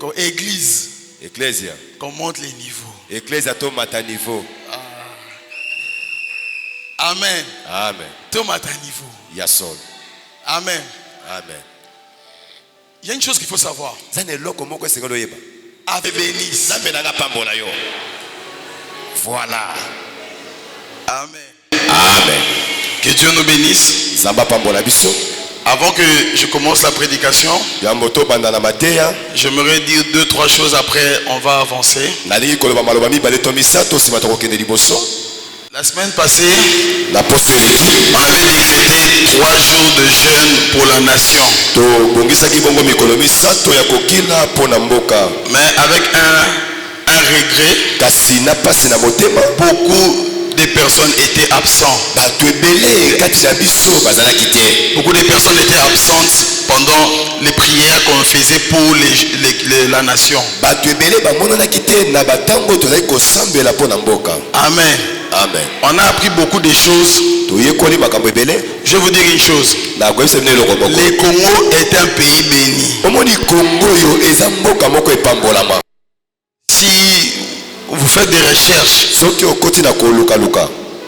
Comme église. Ecclesia. Qu'on monte les niveaux. Ecclesia tomata niveau. Amen. Amen. Tomata niveau. Yason. Amen. Amen. Il y a une chose qu'il faut savoir. Avec bénisse. Voilà. Amen. Amen. Que Dieu nous bénisse. Avant que je commence la prédication, j'aimerais dire 2-3 choses, après on va avancer. La semaine passée, on avait décrété 3 jours de jeûne pour la nation. Mais avec un regret, beaucoup de personnes étaient absentes. Beaucoup de personnes étaient absentes pendant les prières qu'on faisait pour la nation. Amen. Amen. On a appris beaucoup de choses. Je vais vous dire une chose. Le Congo est un pays béni. Si vous faites des recherches,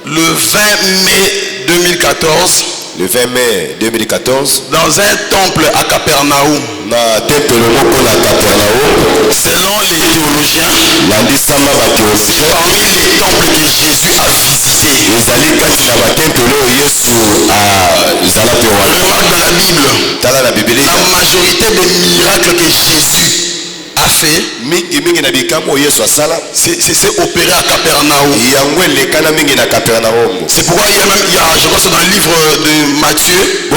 le 20 mai 2014, dans un temple à Capernaum, selon les théologiens, parmi les temples que Jésus a visités, remarque dans la Bible, la majorité des miracles que Jésus a fait, c'est opéré à Capernaum. C'est pourquoi il y a, je pense dans le livre de Matthieu,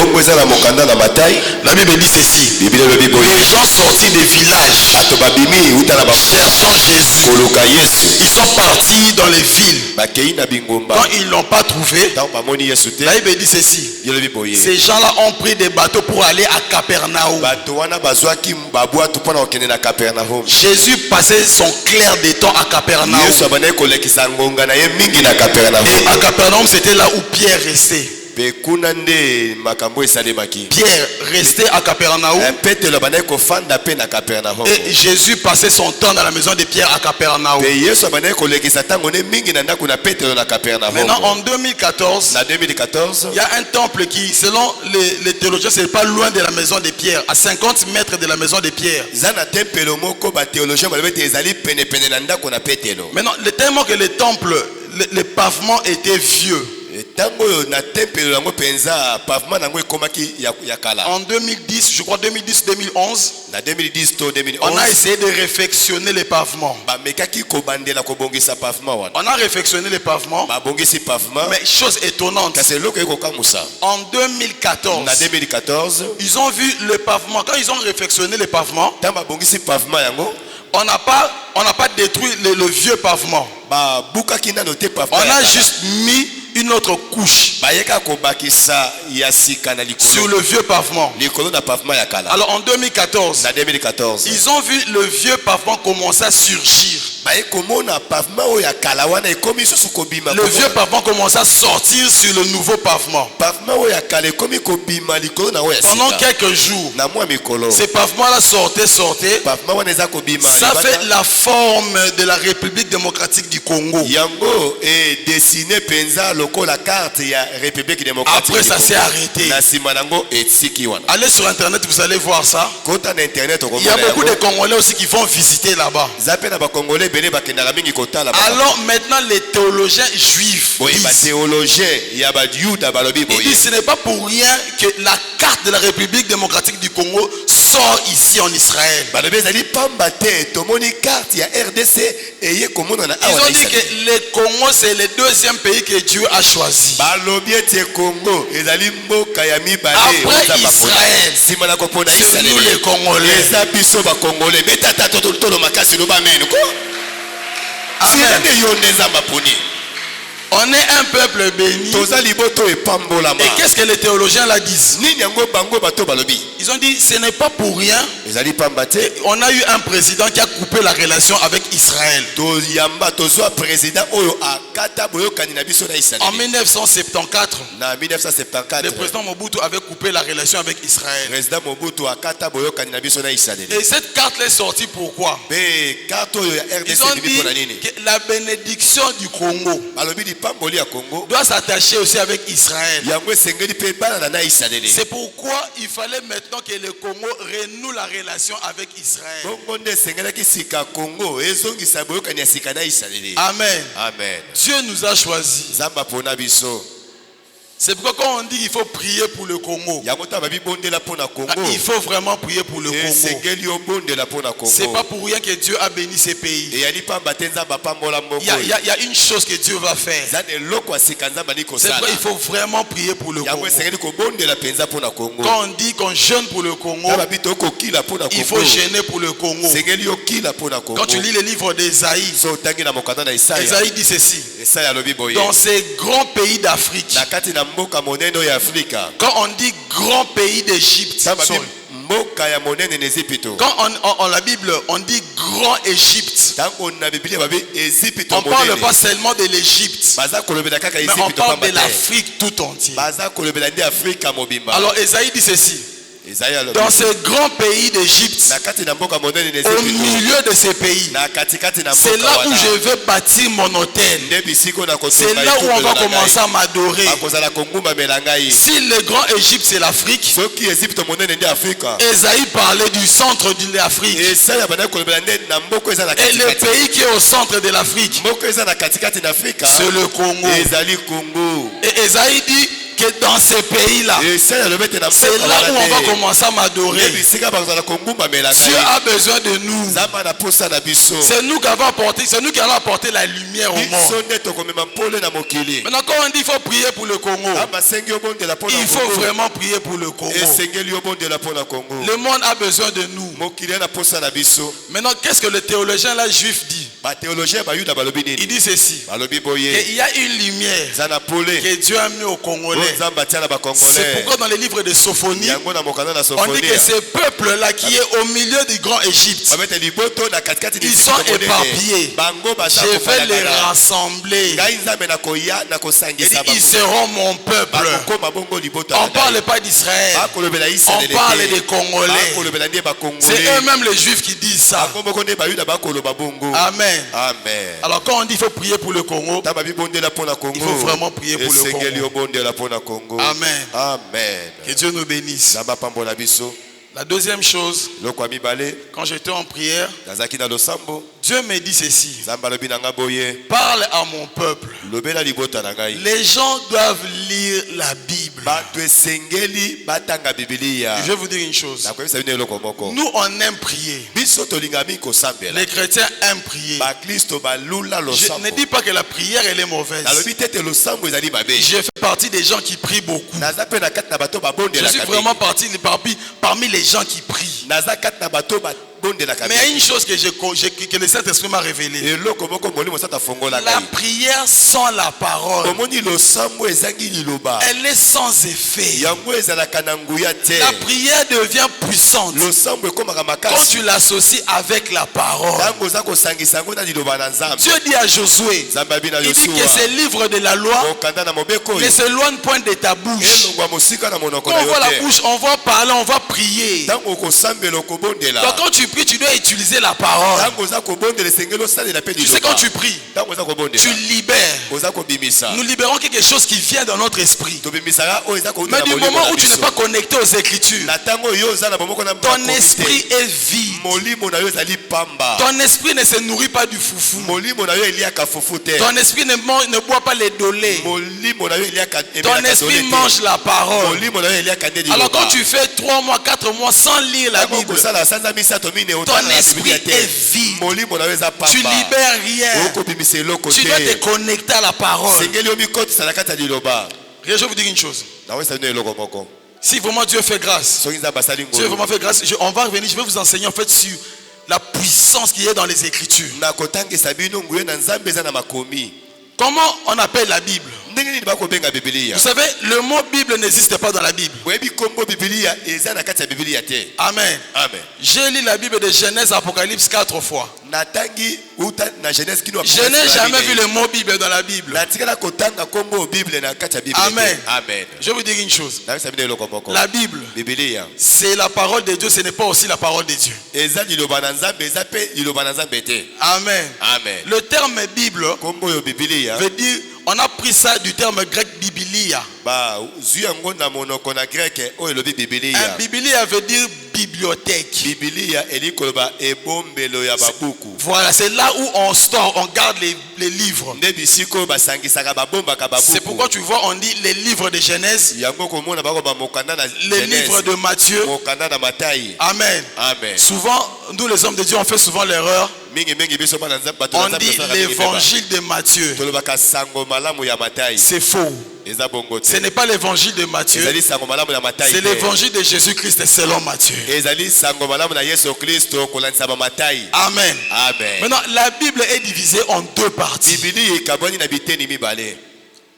la Bible dit ceci: les gens sortis des villages cherchant Jésus, ils sont partis dans les villes. Quand ils ne l'ont pas trouvé, la Bible dit ceci: ces gens-là ont pris des bateaux pour aller à Capernaum. Jésus passait son clair des temps à Capernaum. Et à Capernaum, c'était là où Pierre restait. Pierre restait à Capernaum. Et Jésus passait son temps dans la maison de Pierre à Capernaum. Maintenant en 2014, il y a un temple qui, selon les théologiens, c'est pas loin de la maison de Pierre, à 50 mètres de la maison de Pierre. Maintenant, tellement que le temple, les pavements étaient vieux. En 2010, je crois 2010-2011, on a essayé de réfectionner les pavements. On a réfectionné les pavements. Mais chose étonnante, en 2014, ils ont vu le pavement. Quand ils ont réfectionné les pavements, on n'a pas détruit le vieux pavement. On a juste mis une autre couche sur le vieux pavement. Alors en 2014, ils ont vu le vieux pavement commencer à surgir. Le vieux pavement commençait à sortir sur le nouveau pavement. Pendant quelques jours, ces pavements-là sortaient. Ça fait la forme de la République démocratique du Congo. Après, ça s'est arrêté. Allez sur internet, vous allez voir ça. Il y a beaucoup de Congolais aussi qui vont visiter là-bas. Alors maintenant les théologiens juifs disent, ce n'est pas pour rien que la carte de la République démocratique du Congo sort ici en Israël. Ils ont dit que le Congo c'est le deuxième pays que Dieu a choisi après Israël. C'est nous les Congolais. Amen. On est un peuple béni. Et qu'est-ce que les théologiens là disent? Ils ont dit ce n'est pas pour rien ezali pamba te On a eu un président qui a coupé la relation avec Israël. toyamba tozwa président oyo akata boyokani na biso na En Israël 1974, na le 1974 président Mobutu avait coupé la relation avec Israël. président Mobutu akata boyokani na biso na Israël Et cette carte est sortie pourquoi? pe carte oyo ya Ils RDC ont bibi dit pona nini que la bénédiction du Congo balobi lipamboli ya Congo doit s'attacher aussi avec Israël. yango esengeli pe bana na Israël C'est pourquoi il fallait maintenant que le Congo renoue la relation avec Israël. bongo nde esengelaki sika Congo ezongisa boyokani ya sika na Israël. Amen. Amen. Dieu nous a choisis. Zamba pona biso C'est pourquoi quand on dit qu'il faut prier pour le Congo, yango ta babi bondela pona Congo il faut vraiment prier pour le Congo. esengeli yo bondela pona Congo C'est pas pour rien que Dieu a béni ces pays. eyali pamba te nzamba pambola mboko Il y a une chose que Dieu va faire. za eloko ya sika nzamba ali C'est kosala pourquoi il faut vraiment prier pour le yango Congo. esengeli kobondela mpenza pona Congo Quand on dit qu'on jeûne pour le Congo, na babi tokokila pona il faut Congo jeûner pour le Congo. esengeli yokila pona Congo Quand tu lis le livre d'Ésaïe, so otangi na mokanda na Isaya Ésaïe dit ceci. Isaya alobi boye Dans ces grands pays d'Afrique, na kati na mboka monene oyo ya Afrika quand on dit grand pays d'Égypte, na babi mboka ya monene na Ezipito quand en la Bible on dit grand Égypte, tango na Biblia babi Ezipito on ne parle monene pas seulement de l'Égypte, baza kolobela kaka mais on Ezipito parle pamba de te l'Afrique tout entière. baza kolobela ndi Afrika mobimba Alors Ésaïe dit ceci. Isaya alobi Dans ces grands pays d'Égypte, na kati na mboka monene na au Ezipito milieu de ces pays, na katikati na c'est mboka là où wana je vais bâtir mon hôtel. nde bisiko na C'est kotonga là où on va etumbelo na commencer ngai. à m'adorer. bakozala kongumbamela ngai Si le grand Égypte c'est l'Afrique, soki Ezipito monene ndi Afrika Ésaïe parlait du centre de l'Afrique. Esaya bandaki kolobela nde na mboko eza na Et le katikati pays qui est au centre de l'Afrique, mboko eza na katikati na Afrika c'est le Congo. ezali Congo Et Ésaïe dit que dans ces pays-là, Esaya alobi ete na c'est mboka là où on va wana te commencer à m'adorer. nde bisika bakozala kongumbamela Dieu ngai a besoin de nous. nzambe na posa na biso C'est nous qui avons apporté, c'est nous qui allons apporter la lumière au monde. biso nde tokomema mpole na mokili Maintenant, quand on dit qu'il faut prier pour le Congo, amba asengi obondela mpo na il faut Congo vraiment prier pour le Congo. esengeli obondela mpo na Congo Le monde a besoin de nous. mokili na posa na biso Maintenant, qu'est-ce que le théologien là juif dit? bathéologien bayuda balobi Il nini dit ceci. balobi boye Il y a une lumière eza na pole que Dieu a mis aux oyo Congolais. nzambe atia na C'est bakongolais pourquoi dans les livres de Sophonie, yango na mokanda na on dit Sophonie que ce peuple-là qui est au milieu du grand Égypte, babete liboto na katikati ils sont éparpillés. bango baza Je vais les kopalakana rassembler. ngai nzambe nakoya Il nakosangisa dit, ils seront mon peuple. bakokoma bongo liboto On ne parle pas d'Israël. bakolobela Israele On parle des Congolais. bakolobela nde C'est bakongolais eux-mêmes les juifs qui disent ça. bango moko nde bayuda bakoloba bongo Amen. amen Alors quand on dit qu'il faut prier pour le Congo, ta babi bondela pona Congo il faut vraiment prier pour le esengeli Congo. obondela pona Congo Amen. amen Que Dieu nous bénisse. nzambe apambola biso La deuxième chose, loko ya mibale quand j'étais en prière, nazalaki na losambo Dieu me dit ceci. nzambe alobi na nga boye Parle à mon peuple. lobela libota na ngai Les gens doivent lire la Bible. bato esengeli batanga bibilia Je vais vous dire une chose. nakoyebisa bino eloko moko Nous, on aime prier. biso tolingami kosambela Les chrétiens aiment prier. bakristo balula Je losambo ne dis pas que la prière, elle est mauvaise. nalobi te ete losambo ezali mabe Je fais partie des gens qui prient beaucoup. naza mpe na kati na bato Je suis babondelaka vraiment mingi. parmi les gens qui prient. naza kati na bato babondelaka Mais il y a mingi. une chose que le Saint-Esprit m'a révélée. eloko moko molimo sata fongola La ngai prière sans la parole, omoni losambo ezangi liloba elle est sans effet. yango ezalaka na nguya te La prière devient puissante losambo ekomaka quand makasi tu l'associes avec la parole. ntango oza kosangisa yango na liloba na nzambe Dieu dit à Josué, nzambe abi na il dit que yosuwa ces livres de la loi okanda na mobeko ne oyo s'éloignent point de ta bouche. elongwa mosika na monoko Quand na on yo voit la te bouche, on va parler, on va prier. ntango okosambela okobondela Donc quand tu pries, tu dois utiliser la parole. ntango oza kobondela esengeli osalela mpe Tu sais, quand liloba tu pries, ntango oza tu kobondela libères. oza kobimisa Nous libérons quelque chose qui vient dans notre esprit. tobimisaka oyo eza kouta Mais na du molimo moment na où tu n'es biso pas connecté aux Écritures, na ntango oyo oza na bomoko na ton esprit est vide. molimo na yo ezali pamba Ton esprit ne se nourrit pas du foufou. molimo na yo eliaka fufu te Ton esprit ne boit pas les dolés. molimo na yo eliaka Ton esprit mange la parole. molimo na yo eliaka nde liloba Alors quand tu fais 3 mois, 4 mois sans lire la ntango Bible, okosala sanza misato mine ton otala na esprit Biblia te est vide. molimo na yo eza Tu pamba libères rien. okobimisa eloko Tu dois te te connecter à la parole. sengeli yo mikotisa na kati ya liloba Je vais vous dire une chose. nawesa bino eloko moko Si vraiment Dieu fait grâce, soki nzambe asali Dieu ngolu vraiment fait grâce, on va revenir, je vais vous enseigner en fait sur la puissance qui est dans les Écritures. nakotangisa bino nguye na nzambe eza na makomi Comment on appelle la Bible? ndenge nini bakobenga Biblia. Vous savez, le mot Bible n'existe pas dans la Bible. Boyebi kombo Biblia eza na kati ya Biblia te. Amen. Amen. J'ai lu la Bible de Genèse, Apocalypse 4 fois. Natangi uta na Genèse kino. Je n'ai jamais vu le mot Bible dans la Bible. Natikala kotanga kombo Bible na kati ya Biblia. Amen. Amen. Je vais vous dire une chose. La Bible, Biblia, c'est la parole de Dieu, ce n'est pas aussi la parole de Dieu. eza liloba na Nzambe, eza pe liloba na Nzambe te. Amen. Amen. Le terme Bible Kombo yo Biblia veut dire, on a pris ça du terme grec Biblia. ba zu yango na monoko na grec o elobi Biblia. Un Biblia veut dire bibliothèque. Biblia eli koloba ebombelo ya babuku. Voilà, c'est là où on store, on garde les livres. Nde bisiko basangisaka babomba ka babuku. C'est pourquoi tu vois, on dit les livres de Genèse, yango komona bako ba mokanda na les livres de Matthieu. mokanda na Matayi. Amen. Amen. Souvent, nous les hommes de Dieu, on fait souvent l'erreur. Mingi biso bana Nzambe bato On na Nzambe dit basala l'évangile de Matthieu. tolobaka sango malamu ya Matayi. C'est faux. Eza bongo te. Ce n'est pas l'évangile de Matthieu. Ezali sango malamu ya Matayi. C'est l'évangile de Jésus-Christ selon Matthieu. Ezali sango malamu na Yesu Kristo kolandisa ba Matayi. Amen. Amen. Maintenant, la Bible est divisée en deux parties. Biblia ikaboni na biteni mibale.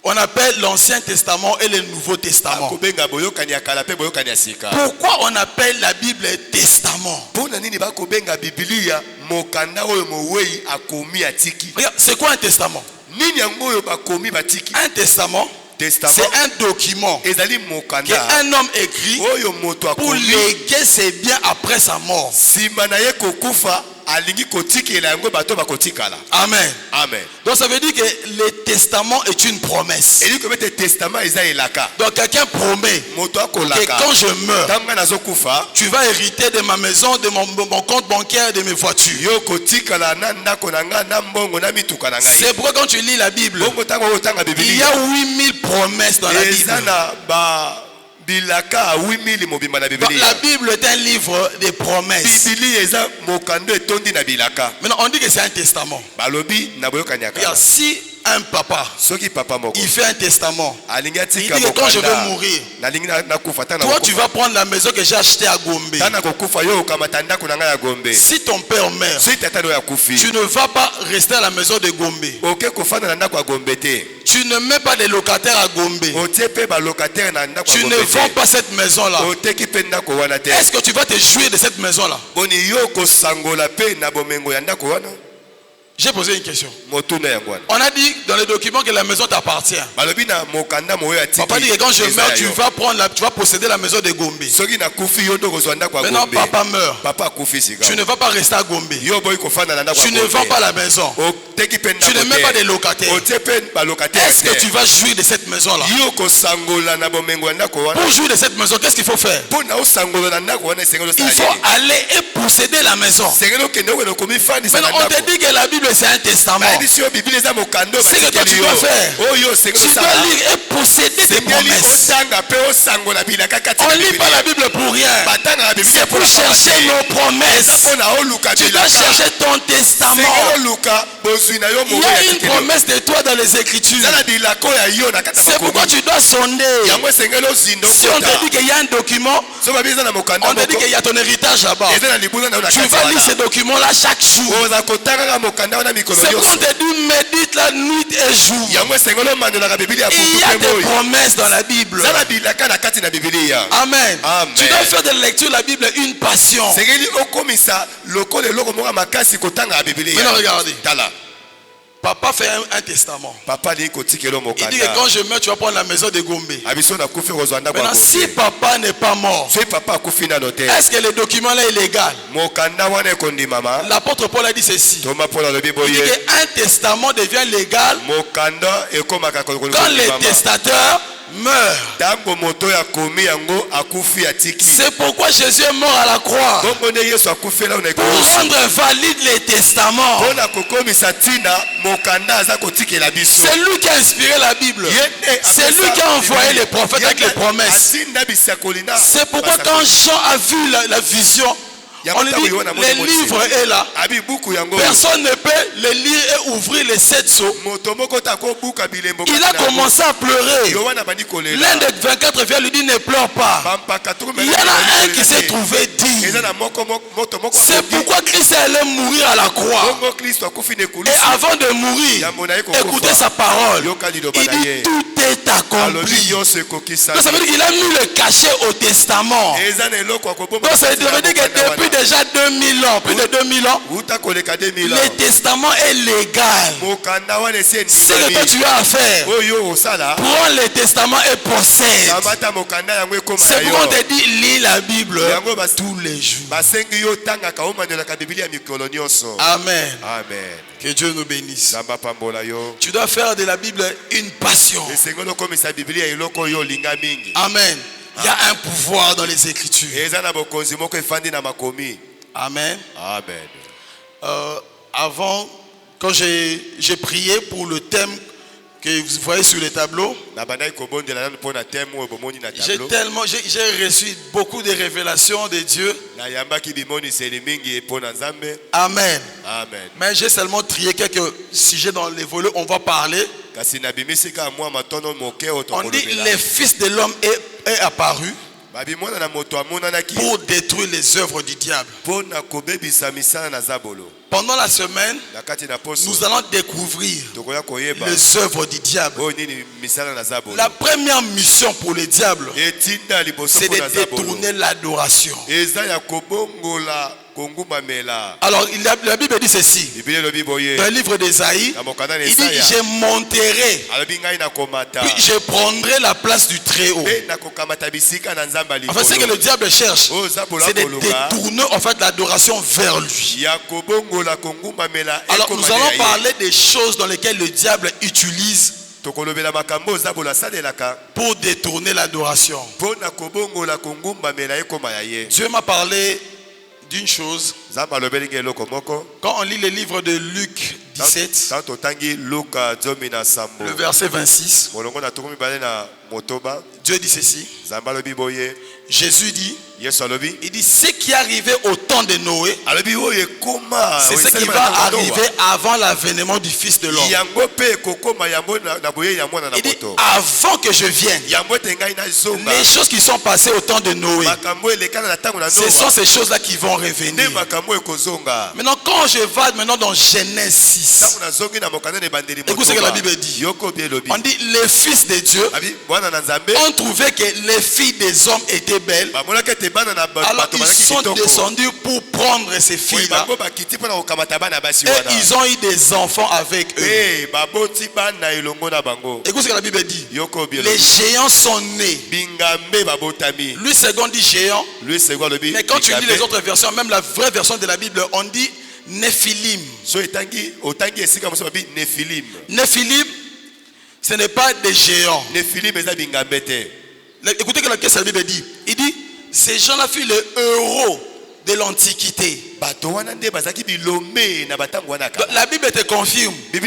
On appelle l'Ancien Testament et le Nouveau Testament. Kobenga boyokani ya kala pe boyokani ya sika. Pourquoi on appelle la Bible Testament? Pona nini bakobenga Biblia mokanda oyo mowei akomi atiki. Regarde, c'est quoi un testament? Nini yango oyo bakomi batiki? Un testament, Testament c'est un document ezali qu'un mokanda homme écrit oyo moto pour akomi léguer ses biens après sa mort. sima na ye kokufa alingi kotikela yango bato bakotikala. Amen. Amen. Donc ça veut dire que le testament est une promesse. Eli komete testament eza elaka. Donc quelqu'un promet Moto que akolaka. quand je meurs, Tanga nazokufa tu vas hériter de ma maison, de mon compte bancaire et de mes voitures. yo kotikala na ndako na nga na mbongo na mituka na ngai. C'est pourquoi quand tu lis la Bible, Bongo tango otanga il y Biblia. a 8000 promesses dans la Bible. Eza na ba bilaka 8000 mobimba na Donc, Biblia. la Bible est un livre de promesses. Biblia eza mokando etondi na bilaka. Maintenant, on dit que c'est un testament. Balobi na boyokani ya Regarde, kala. si un papa, Soki papa moko il fait un testament, alingi il atika dit que quand je vais mokanda. mourir, Nalingi na kufa tana. toi tu vas prendre la maison que j'ai achetée à Gombe. Tana kokufa yo kamata ndako na ngai ya Gombe. Si ton père meurt, Si tata no ya kufi. tu ne vas pas rester à la maison de Gombe. Oke kofana na ndako ya Gombe te. Tu ne mets pas de locataires à Gombe. Otie pe ba locataire na ndako ya Tu Gombe ne te. vends pas cette maison-là. Oteki pe ndako wana te. Est-ce que tu vas te jouir de cette maison-là? Boni yo kosangola pe na bomengo ya ndako wana. J'ai posé une question. Motuna yango wana. On a dit dans les documents que la maison t'appartient. Balobi na mokanda moyo ya tiki. Papa dit que quand je meurs, tu vas posséder la maison de Gombe. Soki na kufi yo ndoko zo ndako ya Maintenant, Gombe. papa meurt. Papa kufi sika. Tu ne vas pas rester à Gombe. Yo boy kofana na ndako ya Tu Gombe. ne vends pas la maison. Oteki pe ndako. Tu ne mets pas de locataires. Otie pe ba locataire. Est-ce que tu vas jouir de cette maison-là? Yo kosangola na bomengo ya ndako wana. Pour jouir de cette maison, qu'est-ce qu'il faut faire? Po na osangola na ndako wana sengelo Il faut aller et posséder la maison. Sengelo kende ko komi fandi sa Maintenant, on te ndako. dit que la Bible c'est un testament. Édition Bible eza mokando C'est que toi tu dois faire. Oh yo Tu sengelo dois lire et posséder des promesses. osanga pe osangola bilaka kati. On ne lit pas la Bible pour rien. Batanga la Bible. C'est pour chercher nos promesses. Pona oluka Tu dois chercher ton testament. Sengelo luka bozwi na yo Il y mo a une promesse de toi dans les Écritures. Zala bilako ya yo na kata C'est pourquoi tu dois sonder. yango sengelo zindo Si on te dit qu'il y a un document, so babiza na mokanda on te dit qu'il y a ton héritage là-bas. eza na libuna na Tu vas lire ces documents-là chaque jour. oza kotanga ka mokanda wana mikolo C'est pourquoi on nyonso te dit médite la nuit et jour. yango sengelo mandelaka Biblia Il pour y a tout des le monde promesses dans la Bible. zala bilaka na kati na Biblia. Amen. Amen. Tu dois faire de la lecture de la Bible une passion. sengeli okomisa lokola eloko moko makasi kotanga ya Maintenant Biblia. regardez. Tala Papa fait un testament. papa ali kotikelo Il dit que mokanda quand je meurs, tu vas prendre la maison de Gombe. abiso na kufi kozwa ndako ya Maintenant, si Gombe. papa n'est pas mort, so papa akufi na note est-ce que le document-là est légal? mokanda wana ekondimama L'apôtre Paul a dit ceci. toma mpona alobi Il dit boye qu'un testament devient légal mokanda ekomaka quand le testateur meurt. ntango moto oyo akomi yango akufi atiki C'est pourquoi Jésus est mort à la croix. bongo nde yesu akufela oyo na Pour ekolosi rendre valide les testaments. mpona kokomisa ntina mokanda aza kotikela biso C'est lui qui a inspiré la Bible. C'est lui qui a envoyé les prophètes avec les promesses. atinda bisakoli na C'est pourquoi quand Jean a vu la vision, on lui dit, le livre est là. abi buku yango Personne ne peut le lire et ouvrir les 7 sceaux. moto moko takobuka bilembo Il a commencé à pleurer. yo wana bandi L'un kolela des 24 vient lui dire ne pleure pas. bampaka Il y en a un qui s'est trouvé digne. eza na moto moko C'est pourquoi Christ allait mourir à la croix. bongo kristo akufi na Et ekulusi avant de mourir, écoutez sa parole. Il dit tout est accompli. Donc ça veut dire qu'il a mis le cachet au testament. Donc ça veut dire que depuis déjà 2000 ans, plus de 2000 ans, le testament est légal. Ce que toi tu as à faire, prends le testament et possède. C'est pourquoi on te dit lis la Bible tous les jours. Amen. Amen. Que Dieu nous bénisse. Tu dois faire de la Bible une passion. Amen. Il y a un pouvoir dans les Écritures. Amen. Amen. Avant, quand j'ai prié pour le thème que vous voyez sur le tableau, j'ai reçu beaucoup de révélations de Dieu. Amen. Amen. Mais j'ai seulement trié quelques sujets dans les volets, on va parler. On dit le Fils de l'homme est apparu pour détruire les œuvres du diable. Pendant la semaine, nous allons découvrir les œuvres du diable. La première mission pour le diable, c'est de détourner l'adoration. Alors la Bible dit ceci dans le livre d'Ésaïe, il dit je monterai puis je prendrai la place du Très-Haut. Enfin ce que le diable cherche, c'est de détourner en fait l'adoration vers lui. Alors nous allons parler des choses dans lesquelles le diable utilise pour détourner l'adoration. Dieu m'a parlé d'une chose. Quand on lit le livre de Luc 17, le verset 26, Dieu dit ceci. Jésus dit, il dit ce qui est arrivé au temps de Noé, c'est ce qui va arriver avant l'avènement du Fils de l'homme. Il dit avant que je vienne, les choses qui sont passées au temps de Noé, ce sont ces choses-là qui vont revenir. Maintenant quand je vais maintenant dans Genèse 6, écoute ce que la Bible dit. On dit les fils de Dieu ont trouvé que les filles des hommes étaient belles. Alors ils sont descendus pour prendre ces filles-là et ils ont eu des enfants avec eux. Écoute ce que la Bible dit. Les géants sont nés. Lui second dit géant. Mais quand tu lis les autres versions, même la vraie version de la Bible, on dit Néphilim. Néphilim, ce n'est pas des géants. Écoutez ce que la Bible dit. Il dit, ces gens-là furent les héros de l'Antiquité. La Bible te confirme que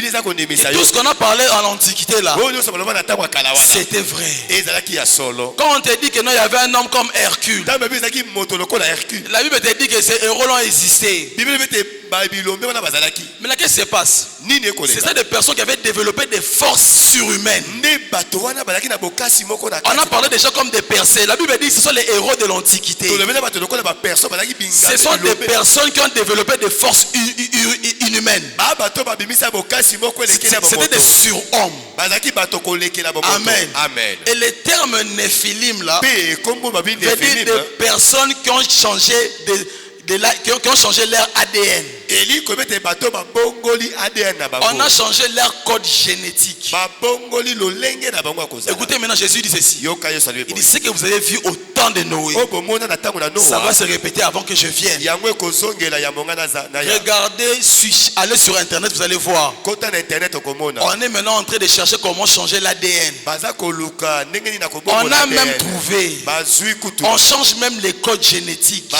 tout ce qu'on a parlé en l'Antiquité là, c'était vrai. Quand on te dit que non, il y avait un homme comme Hercule, la Bible te dit que ces héros ont existé. Mais là, qu'est-ce qui se passe? C'est ça des personnes qui avaient développé des forces surhumaines. On a parlé des gens comme des Persées. La Bible dit que ce sont les héros de l'Antiquité. Ce sont des personnes qui ont développé des forces inhumaines. C'était des surhommes. Amen. Amen. Et le terme Néphilim là veut dire des personnes qui ont changé qui ont changé leur ADN. On a changé leur code génétique. Écoutez maintenant, Jésus dit ceci. Il dit ce que vous avez vu au temps de Noé, ça va se répéter avant que je vienne. Regardez, allez sur internet, vous allez voir. On est maintenant en train de chercher comment changer l'ADN. On a même trouvé. On change même les codes génétiques.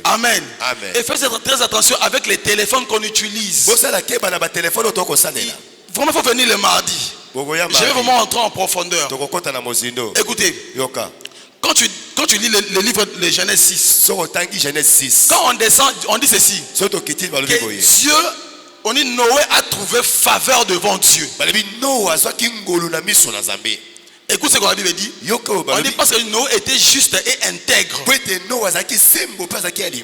Amen. Amen. Et faites très attention avec les téléphones qu'on utilise. Vraiment, il faut venir le mardi. Je vais vraiment entrer en profondeur. Écoutez, quand tu lis le livre de Genèse 6, quand on descend, on dit ceci, que Dieu, on dit Noé a trouvé faveur devant Dieu. Écoute ce que la Bible dit. On dit parce que Noé était juste et intègre.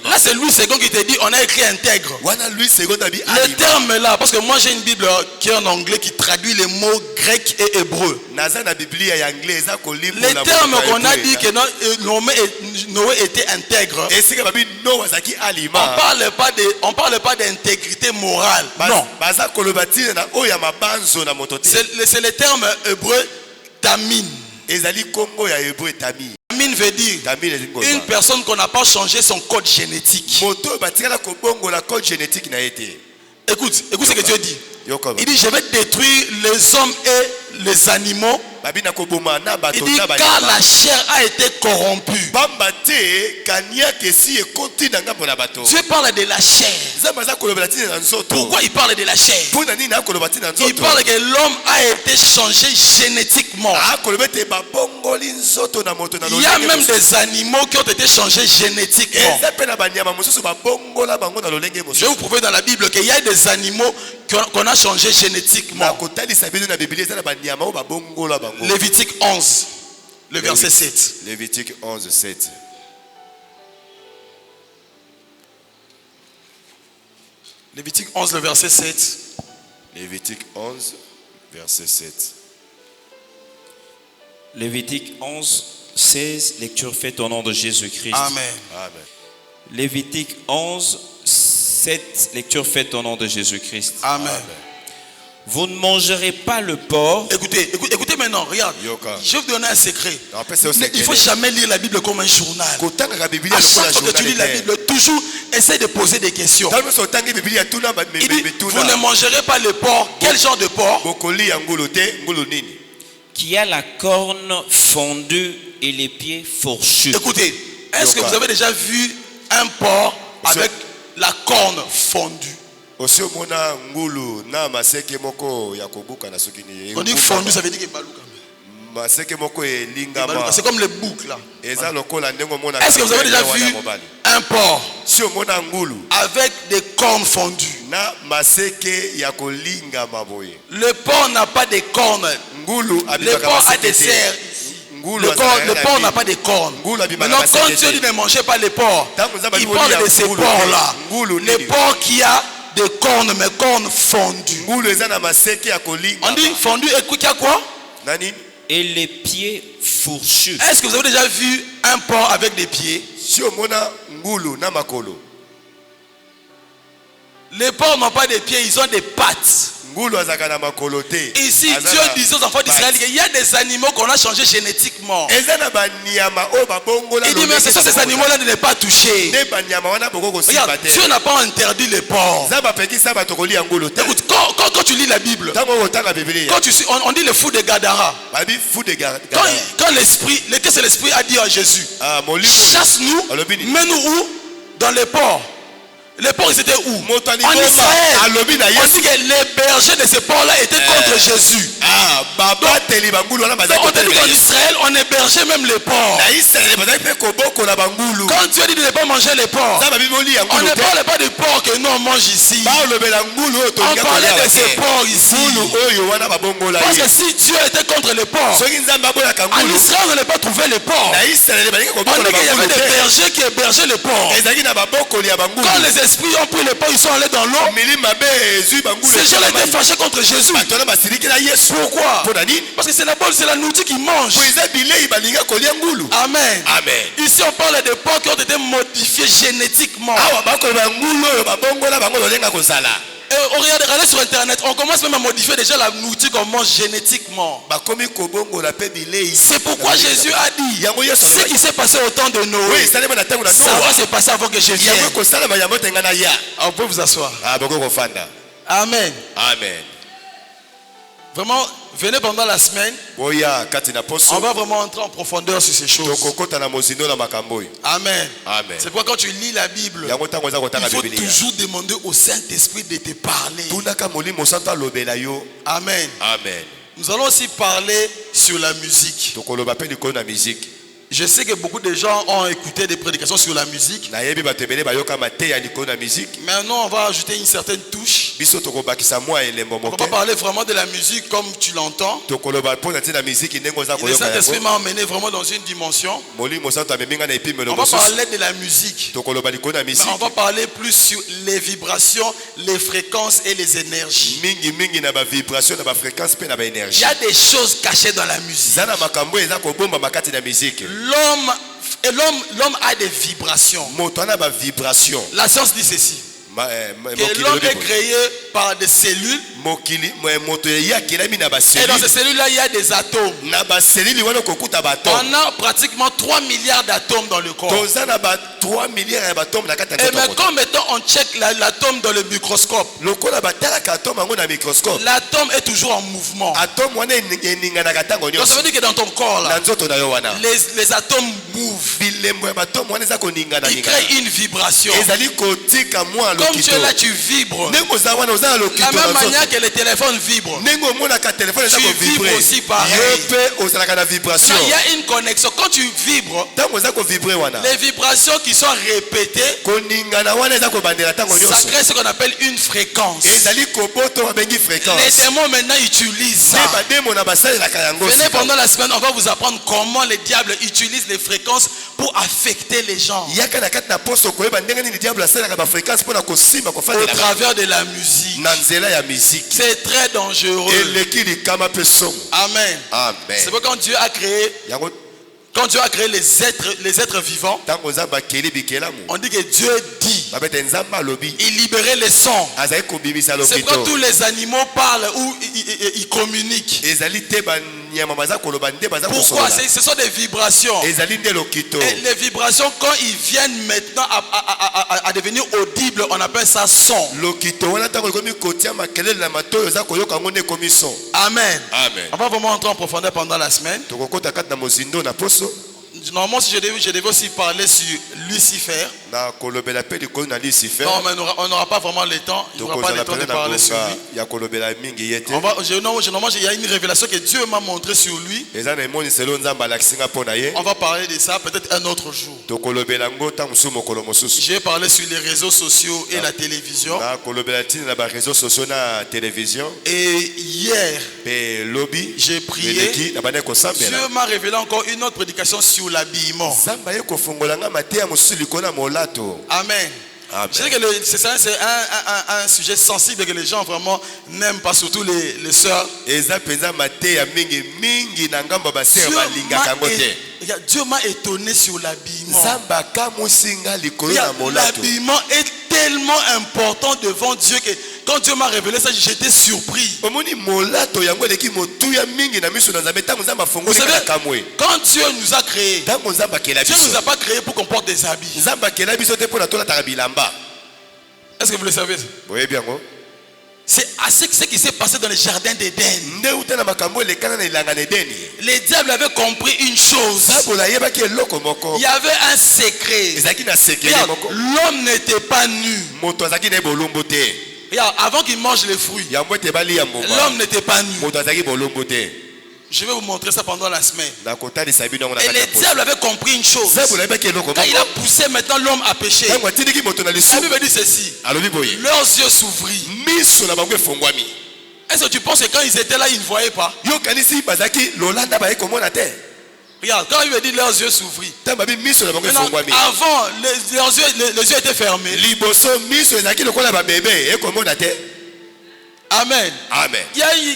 Là c'est Louis II qui te dit on a écrit intègre. Le terme là, parce que moi j'ai une Bible qui est en anglais qui traduit les mots grecs et hébreux. Les termes qu'on a dit que Noé était intègre. On parle pas d'intégrité morale. Non. C'est le terme hébreu Tamin. Tamin veut dire une personne qu'on n'a pas changé son code génétique. Écoute ce que Dieu dit. Il dit je vais détruire les hommes et les animaux. Il dit car la chair a été corrompue. Dieu parle de la chair. Pourquoi il parle de la chair? Il parle que l'homme a été changé génétiquement. Il y a même des animaux qui ont été changés génétiquement. Je vais vous prouver dans la Bible qu'il y a des animaux qu'on a changés génétiquement. Lévitique 11, le verset 7. Lévitique 11, 7. Lévitique 11, le verset 7. Lévitique 11, verset 7. Lévitique 11, 16, lecture faite au nom de Jésus-Christ. Amen. Amen. Lévitique 11, 7, lecture faite au nom de Jésus-Christ. Amen. Amen. Vous ne mangerez pas le porc. Écoutez maintenant, regarde. Je vais vous donner un secret. Il ne faut jamais lire la Bible comme un journal. À chaque fois que tu lis la Bible, toujours essaie de poser des questions. Il dit, vous ne mangerez pas le porc. Quel genre de porc? Qui a la corne fondue et les pieds fourchus. Écoutez, est-ce que vous avez déjà vu un porc avec la corne fondue? On dit fondu, ça veut dire que c'est comme le bouc là. Est-ce que vous avez déjà vu un porc avec des cornes fondues? Le porc n'a pas de cornes. Le porc a des serres. Le porc n'a pas de cornes. Maintenant, quand Dieu dit ne mangez pas les porcs, il parle de ces porcs-là. Les porcs qui a des cornes, mais cornes fondues. On dit fondu et qui a quoi? Et les pieds fourchus. Est-ce que vous avez déjà vu un porc avec des pieds? Les porcs n'ont pas de pieds, ils ont des pattes. Ici, Dieu disait aux enfants d'Israël qu'il y a des animaux qu'on a changés génétiquement. Il dit, mais c'est ça, ces animaux-là ne les pas touchés. Regarde, Dieu n'a pas interdit les porcs. Écoute, quand tu lis la Bible, on dit le fou de Gadara. Quand l'esprit, qu'est-ce que l'esprit a dit à Jésus? Chasse-nous, mets-nous où? Dans les porcs. Les porcs, ils étaient où? En Israël. On dit que les bergers de ces porcs-là étaient contre Jésus. Donc, on te dit qu'en Israël, on hébergeait même les porcs. Quand Dieu dit de ne pas manger les porcs, on ne parle pas des porcs que nous on mange ici. On parlait de ces porcs ici. Parce que si Dieu était contre les porcs, en Israël, on n'allait pas trouver les porcs. On dit qu'il y avait des bergers qui hébergeaient les porcs. Quand les esprits ont pris les porcs, ils sont allés dans l'eau. Ces gens étaient fâchés contre Jésus. Pourquoi? Parce que c'est la nourriture qu'ils mangent. Amen. Amen. Ici on parle des porcs qui ont été modifiés génétiquement. Regardez sur internet, on commence même à modifier déjà la nourriture qu'on mange génétiquement. C'est pourquoi Jésus a dit ce qui s'est passé au temps de Noé, ça va se passer avant que je vienne. On peut vous asseoir. Amen. Amen. Vraiment, venez pendant la semaine. On va vraiment entrer en profondeur sur ces choses. Amen. Amen. C'est pourquoi quand tu lis la Bible, il faut toujours demander au Saint-Esprit de te parler. Amen. Amen. Nous allons aussi parler sur la musique. Je sais que beaucoup de gens ont écouté des prédications sur la musique. Maintenant, on va ajouter une certaine touche. biso tokobakisa mwa elembo On va moke pas parler vraiment de la musique comme tu l'entends. tokoloba pona tina musique ndenge za Le koyoka Saint-Esprit yango m'a emmené vraiment dans une dimension. molimo santo ameminga na epimelo On va mosusu parler de la musique. tokoloba likolo na Mais musique on va parler plus sur les vibrations, les fréquences et les énergies. mingi na ba vibration na ba fréquence pe na ba Il énergie y a des choses cachées dans la musique. zana makambo eza kobomba makati na musique L'homme a des vibrations. moto ana ba vibration La science dit ceci. Que l'homme est créé par des cellules. mokili moto ya kelami na ba Et dans ces cellule cellules-là, il y a des atomes. na ba cellule wana kokuta ba On atome a pratiquement 3 milliards d'atomes dans le corps. toza na ba 3 milliards ya ba atome na kati Et na mais comme mettons, on check l'atome dans le microscope, lokola batalaka atome yango na microscope l'atome est toujours en mouvement. atome wana eninganaka ntango Donc ça nyonso veut dire que dans ton corps, na là, nzoto na yo wana les atomes mouvent. bilembo ya batome wana eza koningana Ils créent une vibration. ezali kotika mwa Comme tu lokito es là, tu vibres. ndenge oza wana oza na De lokito la même na manière nzoto que les téléphones vibrent. ndenge omonaka telefone eza Tu kovibre vibres aussi pareil. yo mpe ozalaka na vibration Il y a une connexion. Quand tu vibres, ntango oza kovibre wana les vibrations qui sont répétées, koningana wana eza kobandela ntango ça nyonso crée ce qu'on appelle une fréquence. ezali koboto babengi Les fréquence démons maintenant utilisent nde ça. bademo na basalelaka yango Venez sika. pendant la semaine, on va vous apprendre comment les diables utilisent les fréquences pour affecter les gens yaka na kati na poso koyeba ndenge nini diable asalelaka bafréquence mpona kosimba au kofandelaka travers de la musique. na nzela ya miziki C'est très dangereux. eleki likama mpe somo Amen. C'est amen pourquoi quand Dieu a créé, yango les êtres vivants, ntango oza bakeli bikelamu on dit que Dieu dit, babete nzambe alobi il libérait les sons. azali kobimisa C'est pourquoi lokito tous les animaux parlent ou ils communiquent. ezali te banyama baza koloba nde baza Pourquoi? kosolola Ce sont des vibrations. ezali nde lokito Et les vibrations, quand ils viennent maintenant à devenir audibles, on appelle ça son. lokito wana ntango ekomi kotia makelele na matoyi oza koyoka yango nde ekomi son Amen. amen On va vraiment entrer en profondeur pendant la semaine. tokokota kati na mozindo na poso Normalement, si je devais aussi parler sur Lucifer. na kolobela mpe likolo na lucifer Non, mais on n'aura pas vraiment le temps. Il n'y aura pas le temps de parler sur lui. ya kolobela mingi ye te Normalement, il y a une révélation que Dieu m'a montrée sur lui. eza na emoniselo nzambe alakisinga mpo na ye On va parler de ça peut-être un autre jour. tokolobela yango ntango mosusu mokolo mosusu Je vais parler sur les réseaux sociaux et la télévision. na kolobela ntina na bareseau sociaux na télévision Et hier, mpe lobi j'ai prié. eleki na bande kosambela Dieu m'a révélé encore une autre prédication sur l'habillement. nzambe aye kofongola nga mateya mosusu likolo ya molato Amen. Amen. Je sais que c'est un sujet sensible que les gens vraiment n'aiment pas, surtout les sœurs. eza mpenza mateya mingi na ngambo ya basere balingaka yango te Dieu m'a étonné sur l'habillement. nzambe akamwisi nga likolo ya molato L'habillement est tellement important devant Dieu que quand Dieu m'a révélé ça, j'étais surpris. omoni molato yango eleki motuya mingi na miso na nzambe ntango nzambe Vous afongoli savez, kaka kamwe quand Dieu nous a créés, ntango nzambe akela Dieu ne nous biso a pas créés pour qu'on porte des habits. nzambe akela biso te mpona tolataka bilamba Est-ce que vous le savez? boyebi yango C'est assez ce qui s'est passé dans le jardin d'Éden. nde uta na makambo elekana na elanga na edeni Les diables avaient compris une chose. sabola ayebaki eloko moko Il y avait un secret. ezalaki na sekele Regarde, moko l'homme n'était pas nu. moto azalaki na ye bolombo te Regarde, avant qu'il mange les fruits, yango ete balia mbuma l'homme n'était pas nu. moto azalaki bolombo te Je vais vous montrer ça pendant la semaine. nakotalisa bino yango na Et kati ya les poso. diables avaient compris une chose. sabola ayebaki eloko Quand il a moko poussé maintenant l'homme à pécher, ntango atindiki moto na la lisumu Bible dit ceci. alobi boye Leurs yeux s'ouvrirent. miso na bango efongwami Est-ce que tu penses que quand ils étaient là, ils ne voyaient pas? yokanisi bazalaki lolanda baye komona te Regarde, quand il veut dire leurs yeux s'ouvrirent. ntango babi miso na bango Maintenant, efongwami avant, les yeux étaient fermés. liboso miso ezalaki lokola babebe ekomona te Amen. amen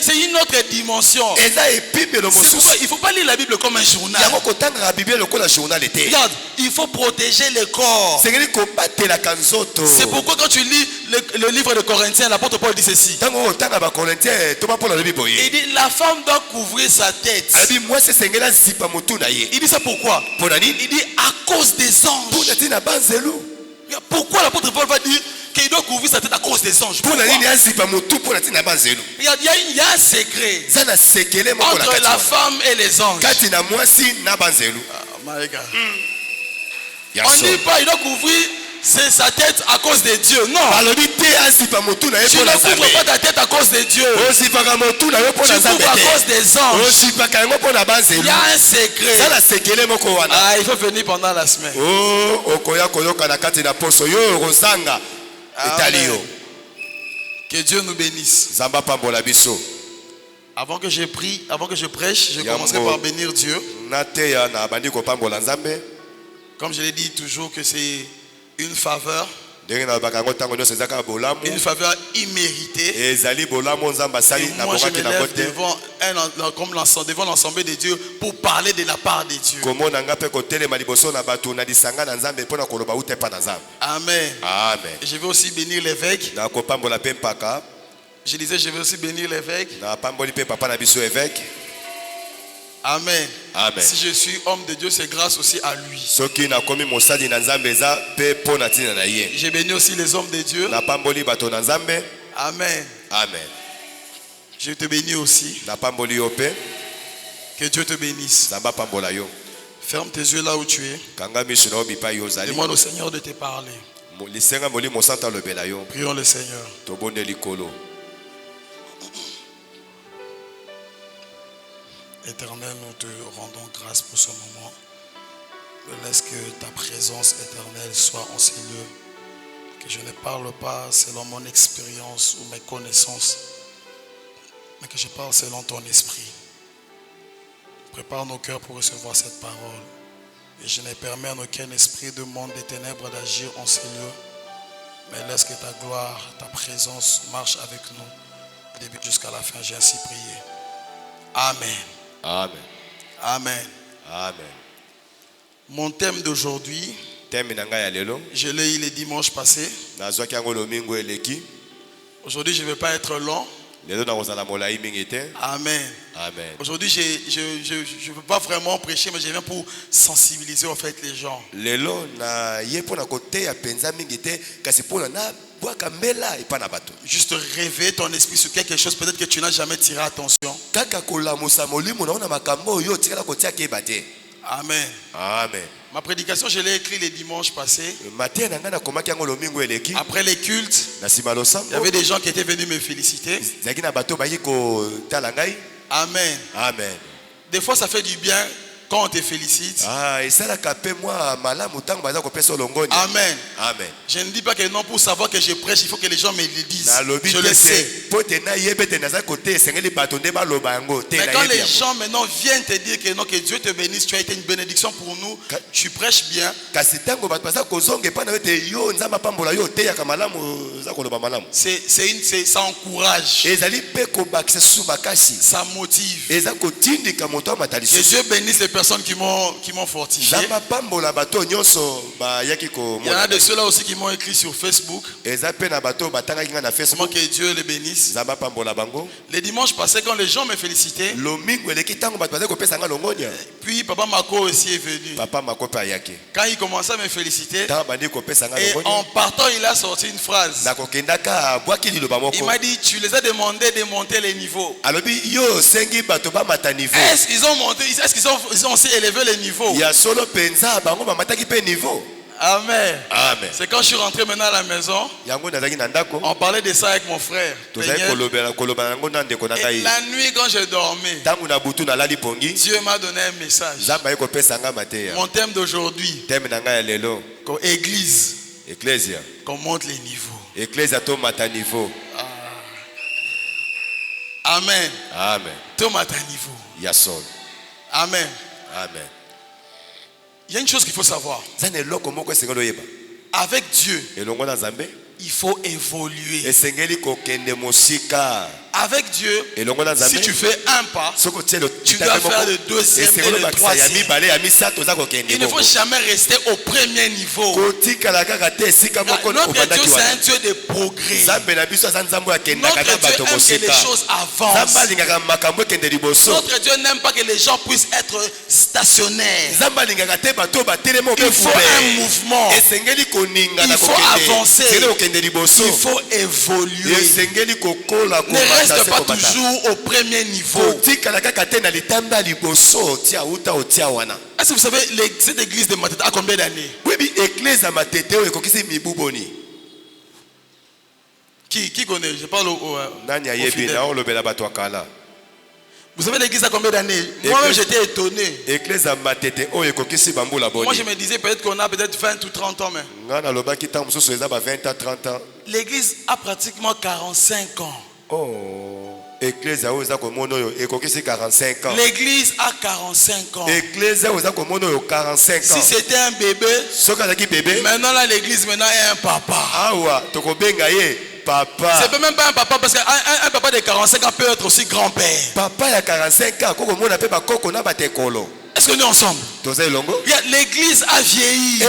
C'est une autre dimension. eza epimelo C'est pourquoi mosusu il ne faut pas lire la Bible comme un journal. yango kotangaka biblia lokola journal te Regarde, il faut protéger le corps. sengeli kobatelaka nzoto C'est pourquoi quand tu lis le livre de Corinthiens, l'apôtre Paul dit ceci. ntango otanga bacorinthien toba mpona alobi Il boye dit la femme doit couvrir sa tête. alobi mwasi esengeli azipa motu na ye Il dit ça pourquoi? mpona nini Il dit à cause des anges. mpona ntina banzelu Pourquoi l'apôtre Paul va dire qu'il doit couvrir sa tête à cause des anges? mpona Pourquoi? nini azipa motu mpona ntina banzelu Regarde, il y a un secret eza na sekele moko na entre kati la wana. femme et les anges. kati na mwasi na banzelu Oh my God. ya On ne so dit pas il doit couvrir sa tête à cause de Dieu. Non. balobi te azipa motu na ye Tu ne mpona couvres pas nzambe ta tête à cause de Dieu. ozipaka motu na yo Tu mpona nzambe couvres à cause te des anges. ozipaka yango mpona Il banzelu y a un eza secret. na sekele moko wana Ah, il faut venir pendant la semaine. okoya koyoka na kati na poso yo kozanga etali yo Que Dieu nous bénisse. Zamba pambola biso. Avant que je prie, avant que je prêche, je commencerai par bénir Dieu. Nateya na bandi ko pambola Nzambe. Comme je l'ai dit toujours que c'est une faveur. Une faveur imméritée. Et moi je me lève devant l'ensemble de Dieu pour parler de la part de Dieu. Amen. Amen. Je vais aussi bénir l'évêque. Je disais je vais aussi bénir l'évêque. Amen. Amen. Si je suis homme de Dieu, c'est grâce aussi à lui. J'ai béni aussi les hommes de Dieu. Amen. Amen. Je te bénis aussi. Que Dieu te bénisse. Ferme tes yeux là où tu es. Demande au Seigneur de te parler. Prions le Seigneur. Éternel, nous te rendons grâce pour ce moment. Laisse que ta présence éternelle soit en ces lieux. Que je ne parle pas selon mon expérience ou mes connaissances, mais que je parle selon ton esprit. Prépare nos cœurs pour recevoir cette parole. Et je ne permets en aucun esprit de monde des ténèbres d'agir en ces lieux. Mais laisse que ta gloire, ta présence marche avec nous. Du début jusqu'à la fin, j'ai ainsi prié. Amen. Amen. Amen. Amen. Mon thème d'aujourd'hui, je l'ai eu le dimanche passé. Aujourd'hui, je ne vais pas être long. Amen. Amen. Aujourd'hui, je ne veux pas vraiment prêcher, mais je viens pour sensibiliser en fait les gens. Juste rêver ton esprit sur quelque chose, peut-être que tu n'as jamais tiré attention. Amen. Amen. Ma prédication, je l'ai écrite le dimanche passé. Après les cultes, il y avait des gens qui étaient venus me féliciter. Amen. Amen. Des fois, ça fait du bien quand on te félicite. Amen. Amen. Je ne dis pas que non, pour savoir que je prêche, il faut que les gens me le disent. Je le sais. Mais quand les gens maintenant viennent te dire que non, que Dieu te bénisse, tu as été une bénédiction pour nous, tu prêches bien. Ça encourage. Ça motive. Que Dieu bénisse les personnes qui m'ont fortifié. Il y en a de ceux-là aussi qui m'ont écrit sur Facebook. Comment que Dieu les bénisse. Les dimanches passés, quand les gens me félicitaient, puis Papa Mako aussi est venu. Quand il commençait à me féliciter, et en partant, il a sorti une phrase. Il m'a dit, tu les as demandé de monter les niveaux. Est-ce qu'ils ont monté? Est-ce qu'ils ont aussi élevé les niveaux? Amen. Amen. C'est quand je suis rentré maintenant à la maison, on parlait de ça avec mon frère. Et la nuit quand je dormais, Dieu m'a donné un message. Mon thème d'aujourd'hui, Église, qu'on monte les niveaux. Amen. Amen. Tomate à niveau. Amen. Amen. Il y a une chose qu'il faut savoir. Avec Dieu, il faut évoluer. Avec Dieu, si tu fais un pas, tu dois faire le deuxième et le troisième. Il ne faut jamais rester au premier niveau. Notre Dieu, c'est un Dieu de progrès. Notre Dieu aime que les choses avancent. Notre Dieu n'aime pas que les gens puissent être stationnaires. Il faut un mouvement. Il faut avancer. Il faut évoluer. Ne reste pas toujours au premier niveau. Est-ce que vous savez, cette église de Matete a combien d'années? Qui connaît? Je parle au fidèle. Vous savez l'église a combien d'années? Moi-même j'étais étonné. Moi je me disais peut-être qu'on a peut-être 20 ou 30 ans. Mais l'église a pratiquement 45 ans. Oh. L'église a 45 ans. L'église a 45 ans. Si ans. c'était un bébé, maintenant là l'église maintenant est un papa. Papa. C'est même pas un papa parce qu'un papa de 45 ans peut être aussi grand-père. Papa a 45 ans. Est-ce que nous ensemble? L'église a vieilli.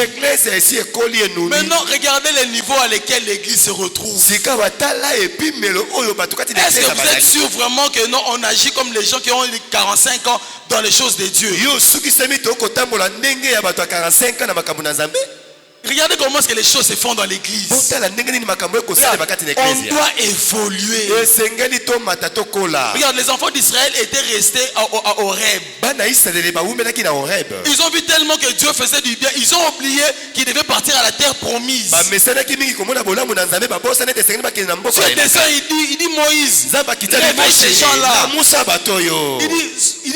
Maintenant, regardez les niveaux à lesquels l'église se retrouve. Est-ce que vous êtes sûr vraiment que non, on agit comme les gens qui ont 45 ans dans les choses de Dieu? Regardez comment est-ce que les choses se font dans l'église. On doit évoluer. Regarde, les enfants d'Israël étaient restés à Horeb. Ils ont vu tellement que Dieu faisait du bien. Ils ont oublié qu'ils devaient partir à la terre promise. Sur le dessin, il dit Moïse, réveille ces gens-là. Il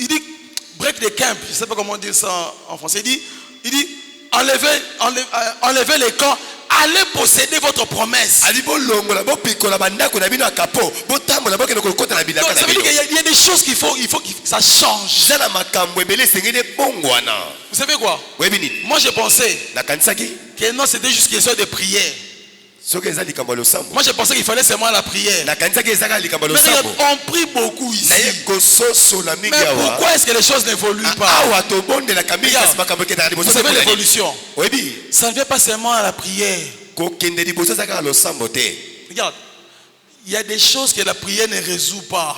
dit break the camp. Je ne sais pas comment dire ça en français. Il dit enlevez les camps, allez posséder votre promesse. Donc, ça veut dire qu'il y a des choses qu'il faut que ça change. Vous savez quoi? Moi je pensais que non, c'était juste question de prière. Moi je pensais qu'il fallait seulement la prière. Mais regarde, on prie beaucoup ici. Mais pourquoi est-ce que les choses n'évoluent pas? Vous savez l'évolution? Ça ne vient pas seulement à la prière. Regarde, il y a des choses que la prière ne résout pas.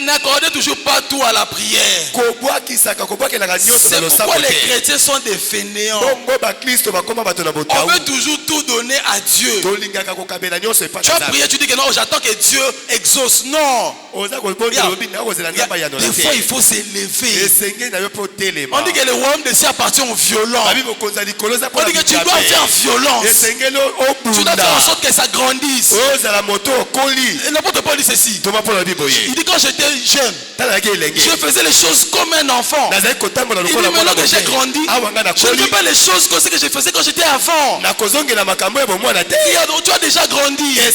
N'accordez toujours pas tout à la prière. C'est pourquoi les chrétiens sont des fainéants. On veut toujours tout donner à Dieu. Tu as prié, tu dis que non, j'attends que Dieu exauce. Non. Des fois, il faut s'élever. On dit que le royaume des cieux appartient aux violents. On dit que tu dois faire violence. Tu dois faire en sorte que ça grandisse. L'apôtre Paul dit ceci. Il dit quand j'étais jeune, je faisais les choses comme un enfant. Il dit maintenant que j'ai grandi, je ne fais pas les choses comme ce que je faisais quand j'étais avant. Tu as déjà grandi. Il y a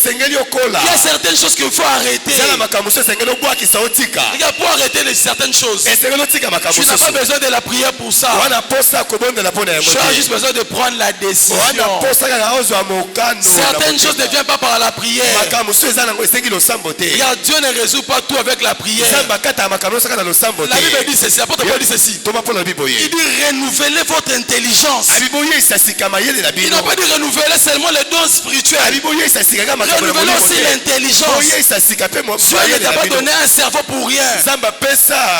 certaines choses qu'il faut arrêter. Regarde, pour arrêter certaines choses, tu n'as pas besoin de la prière pour ça. Tu as juste besoin de prendre la décision. Certaines choses ne viennent pas par la prière. Regarde, Dieu ne résout pas tout avec la prière. La Bible dit ceci, l'apôtre Paul dit ceci. Il dit renouvelez votre intelligence. Il n'a pas dit renouveler seulement les dons spirituels. Renouvelez aussi l'intelligence. Dieu ne t'a pas donné un cerveau pour rien.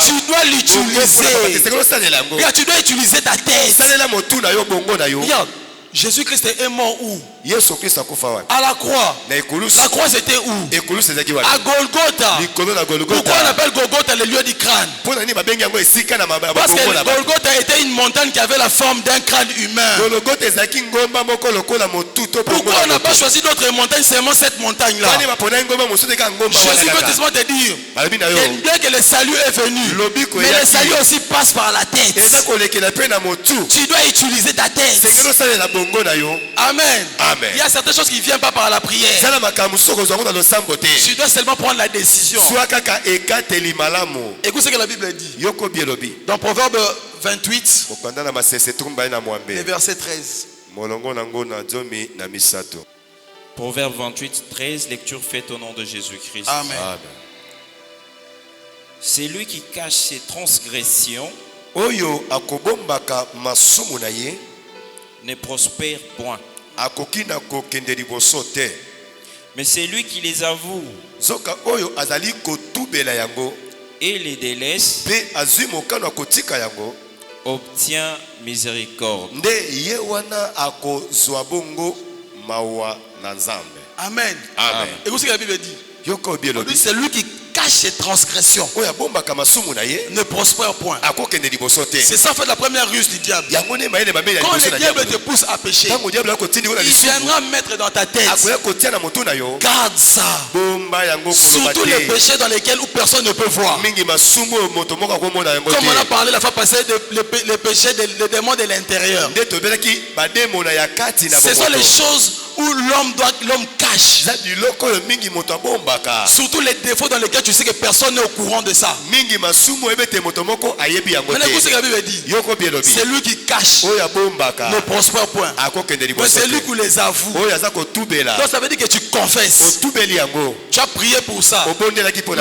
Tu dois l'utiliser. Regarde, tu dois utiliser ta tête. Regarde, Jésus-Christ est mort où? À la croix. La croix c'était où? À Golgotha. Pourquoi on appelle Golgotha le lieu du crâne? Parce que Golgotha était une montagne qui avait la forme d'un crâne humain. Pourquoi on n'a pas choisi d'autres montagnes, seulement cette montagne-là? Jésus veut justement te dire que bien que le salut est venu, mais le salut aussi passe par la tête. Tu dois utiliser ta tête. Amen. Il y a certaines choses qui ne viennent pas par la prière. Tu dois seulement prendre la décision. Écoute ce que la Bible dit. Dans Proverbe 28, le verset 13. Proverbe 28, 13, lecture faite au nom de Jésus-Christ. Amen. C'est lui qui cache ses transgressions ne prospère point. Mais c'est lui qui les avoue et les délaisse obtient miséricorde. Amen. Amen. Écoutez ce que la Bible dit. C'est lui qui cache cache ses transgressions ne prospère point. C'est ça en fait la première ruse du diable. Quand le diable te pousse à pécher, il viendra mettre dans ta tête. Garde ça. Surtout les péchés dans lesquels où personne ne peut voir. Comme on a parlé la fois passée, les péchés des démons de l'intérieur. Ce sont les choses où l'homme cache. Surtout les défauts dans lesquels tu sais que personne n'est au courant de ça. Maintenant, écoute ce que la Bible dit. C'est lui qui cache ne prospère point. Mais c'est lui qui les avoue. Donc ça veut dire que tu confesses. Tu as prié pour ça. Mais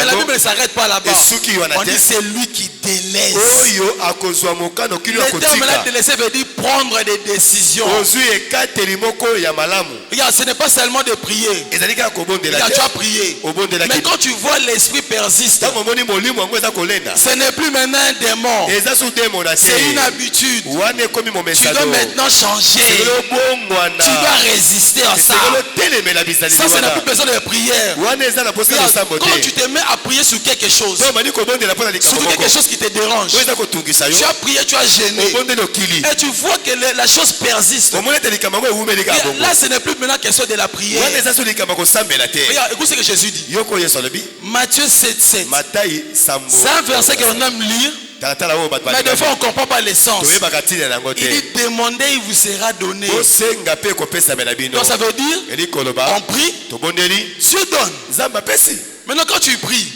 la Bible ne s'arrête pas là-bas. On dit c'est lui qui délaisse. Le terme là délaisser veut dire prendre des décisions. Regarde, ce n'est pas seulement de prier. Regarde, tu as prié. Mais quand tu vois l'esprit persiste, ce n'est plus maintenant un démon. C'est une habitude. Tu dois maintenant changer. Tu dois résister à ça. Ça, ce n'est plus besoin de prière. Regarde, quand tu te mets à prier sur quelque chose, sur quelque chose qui te dérange, tu as prié, tu as gêné, et tu vois que la chose persiste. Là, ce n'est plus maintenant question de la prière. Regarde, écoute ce que Jésus dit. Matthieu 7:7. C'est un verset que l'on aime lire. Mais des fois on ne comprend pas le sens. Il dit demandez, il vous sera donné. Donc ça veut dire on prie, Dieu donne. Maintenant quand tu pries,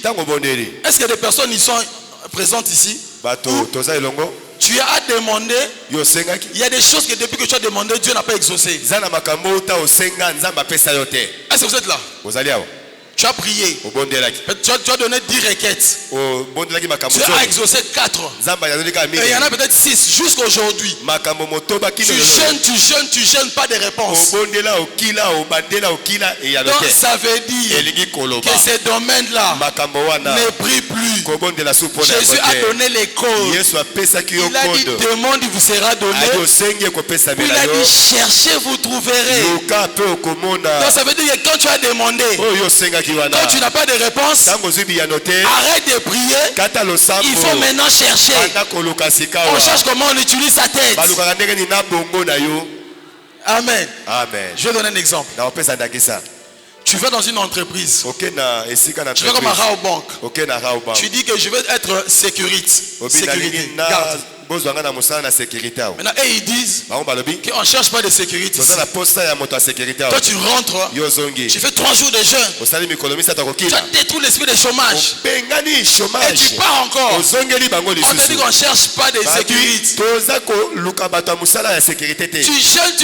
est-ce que des personnes y sont présentes ici? Tu as demandé. Il y a des choses que depuis que tu as demandé, Dieu n'a pas exaucé. Est-ce que vous êtes là? Tu as prié. Tu as donné 10 requêtes. Tu as exaucé 4. Et il y en a peut-être 6 jusqu'à aujourd'hui. Tu jeûnes, pas de réponse. Donc ça veut dire que ces domaines-là ne prient plus. Jésus a donné les causes. Il a dit demande, il vous sera donné. Puis il a dit cherchez, vous trouverez. Donc ça veut dire que quand tu as demandé, quand tu n'as pas de réponse, arrête de prier. Il faut maintenant chercher. On cherche comment on utilise sa tête. Amen. Je vais donner un exemple. Tu vas dans une entreprise. Tu vas comme à Raobank. Tu dis que je vais être sécurité. Garde. Maintenant, ils disent qu'on ne cherche pas de sécurité. Toi, tu rentres, tu fais 3 jours de jeûne. Tu as détruit l'esprit de chômage. Et tu pars encore. On te dit qu'on ne cherche pas de sécurité. Tu jeûnes.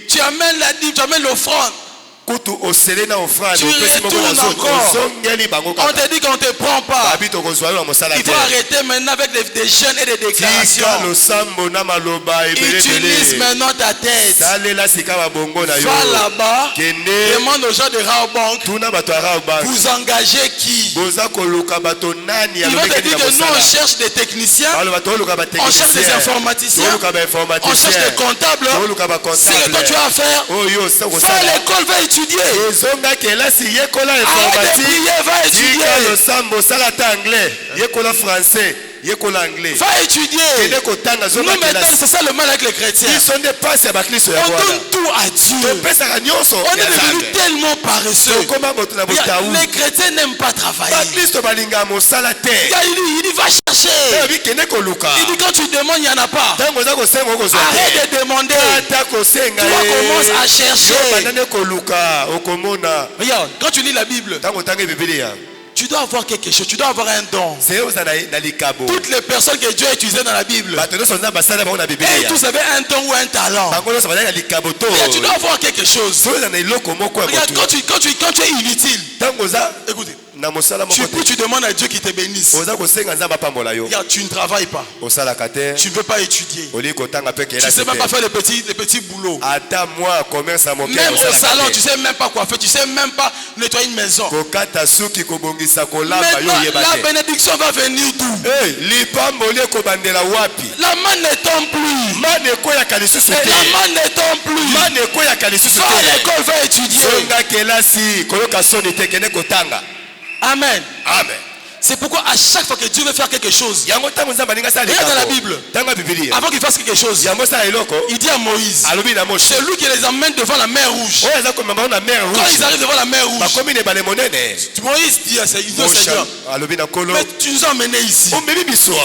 Tu amènes la dîme, tu amènes l'offrande. Tu retournes encore. On te dit qu'on ne te prend pas. Il faut arrêter maintenant avec des jeûnes et des déclarations. Utilise maintenant ta tête. Va là-bas. Demande aux gens de Raobank. Vous engagez qui? Ils vont te dire que nous on cherche des techniciens. On cherche des informaticiens. On cherche des comptables. C'est ce que toi tu as à faire. Fais l'école, va étudier. Arrête de prier, va étudier. Va étudier. Nous maintenant, c'est ça le mal avec les chrétiens. On donne tout à Dieu. On est devenu tellement paresseux. Les chrétiens n'aiment pas travailler. Il dit va chercher. Il dit quand tu demandes, il n'y en a pas. Arrête de demander. Toi commence à chercher. Regarde, quand tu lis la Bible, tu dois avoir quelque chose, tu dois avoir un don. Toutes les personnes que Dieu a utilisées dans la Bible, et tous avaient un don ou un talent. Et tu dois avoir quelque chose. Regarde, quand tu es inutile, écoutez, tu demandes à Dieu qu'il te bénisse. Regarde, tu ne travailles pas. Tu ne veux pas étudier. Tu ne sais même pas faire les petits boulots. Même au salon, tu ne sais même pas quoi faire. Tu ne sais même pas nettoyer une maison. Maintenant, la bénédiction va venir d'où? La main ne tombe plus. La main ne tombe plus. Va à l'école, va étudier. Amen. Amen. C'est pourquoi à chaque fois que Dieu veut faire quelque chose, regarde dans la Bible, avant qu'il fasse quelque chose, il dit à Moïse, c'est lui qui les emmène devant la mer Rouge. Quand ils arrivent devant la mer Rouge, Moïse dit à Seigneur, mais tu nous as emmenés ici,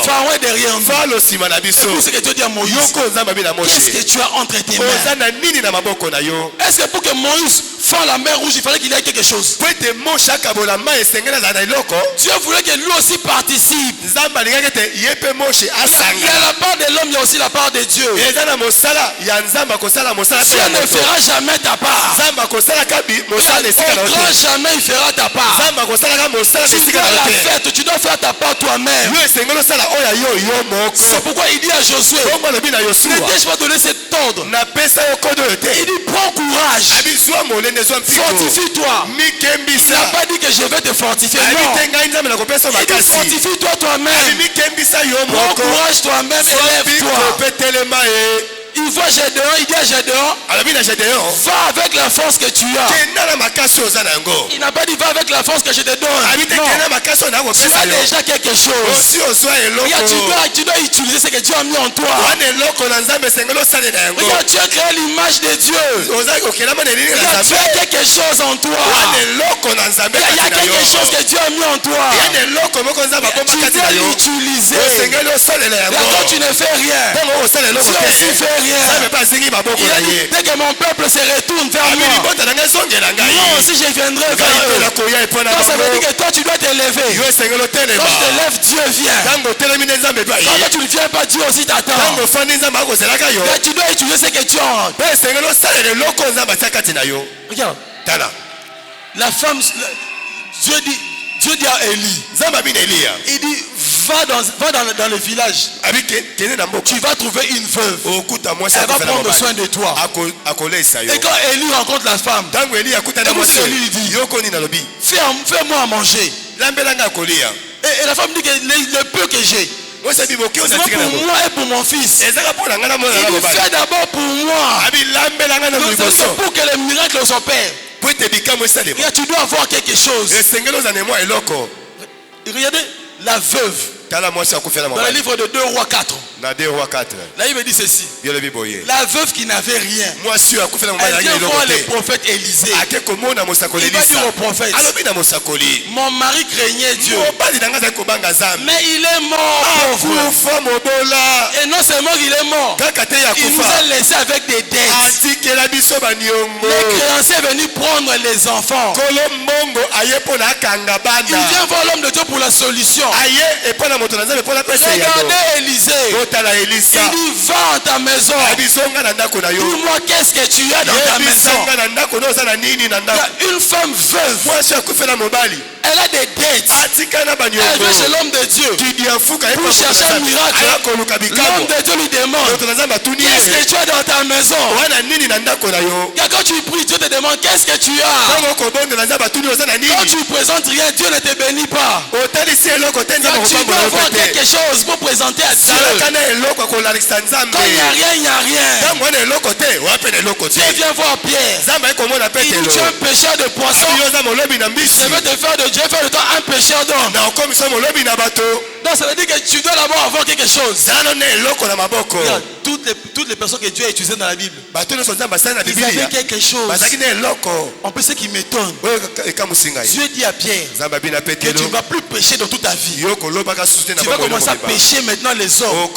Pharaon est derrière nous. Et pour ce que Dieu dit à Moïse, qu'est-ce que tu as entre tes mains? Est-ce que pour que Moïse fasse la mer Rouge, il fallait qu'il ait quelque chose? Dieu voulait que lui aussi participe. Il y a la part de l'homme, il y a aussi la part de Dieu. Dieu ne fera jamais ta part. Autrement jamais il fera ta part. Si tu dois la faire, tu dois faire ta part toi-même. C'est pourquoi il dit à Josué, ne t'ai-je pas donné cet ordre? Il dit prends courage, fortifie-toi. Il n'a pas dit que je vais te fortifier. Non. Il dit fortifie-toi toi-même. Prends courage toi-même, élève-toi. Il voit Gédéon, il dit à Gédéon, va avec la force que tu as. Il n'a pas dit va avec la force que je te donne. Non. Tu as déjà quelque chose. Regarde, tu dois utiliser ce que Dieu a mis en toi. Regarde, tu as créé l'image de Dieu. Regarde, tu as quelque chose en toi. Il y a quelque chose que Dieu a mis en toi. Tu dois l'utiliser. Quand tu ne fais rien, Dieu aussi fait rien. Il a dit, dès que mon peuple se retourne vers moi, moi aussi je viendrai vers eux. Donc ça veut dire que toi tu dois t'élever. Quand je t'élève, Dieu vient. Quand tu ne viens pas, Dieu aussi t'attend. Mais tu dois utiliser ce que tu as. Regarde. La femme, Dieu dit à Élie, il dit va dans le village. Tu vas trouver une veuve. Elle va prendre soin de toi. Et quand Élie rencontre la femme, Élie dit, fais-moi à manger. Et la femme dit que le peu que j'ai, c'est pour moi et pour mon fils. Il dit fais d'abord pour moi. C'est pour que les miracles s'opèrent. Tu dois avoir quelque chose. Regardez la veuve. Dans le livre de 2 Rois 4. Là il me dit ceci. La veuve qui n'avait rien, elle vient voir le prophète Élisée. Il va dire au prophète, mon mari craignait Dieu, mais il est mort pauvre. Et non seulement il est mort, il nous a laissé avec des dettes. Les créanciers sont venus prendre les enfants. Il vient voir l'homme de Dieu pour la solution. Regardez Élisée. Il dit va à ta maison. Dis-moi qu'est-ce que tu as dans ta maison. Il y a une femme veuve. Elle a des dettes. Elle veut chez l'homme de Dieu pour chercher un miracle. L'homme de Dieu lui demande qu'est-ce que tu as dans ta maison. Quand tu pries, Dieu te demande qu'est-ce que tu as. Quand tu présentes rien, Dieu ne te bénit pas. Tu dois avoir quelque chose pour présenter à Dieu. Quand il n'y a rien, il n'y a rien. Dieu vient voir Pierre. Il dit tu es un pêcheur de poissons. Je veux te faire de Dieu, faire de toi un pêcheur d'hommes. Donc ça veut dire que tu dois d'abord avoir quelque chose. Regarde, toutes les personnes que Dieu a utilisées dans la Bible, ils avaient quelque chose. En plus, ce qui m'étonne, Dieu dit à Pierre que tu ne vas plus pécher dans toute ta vie. Tu vas commencer à pécher maintenant les hommes.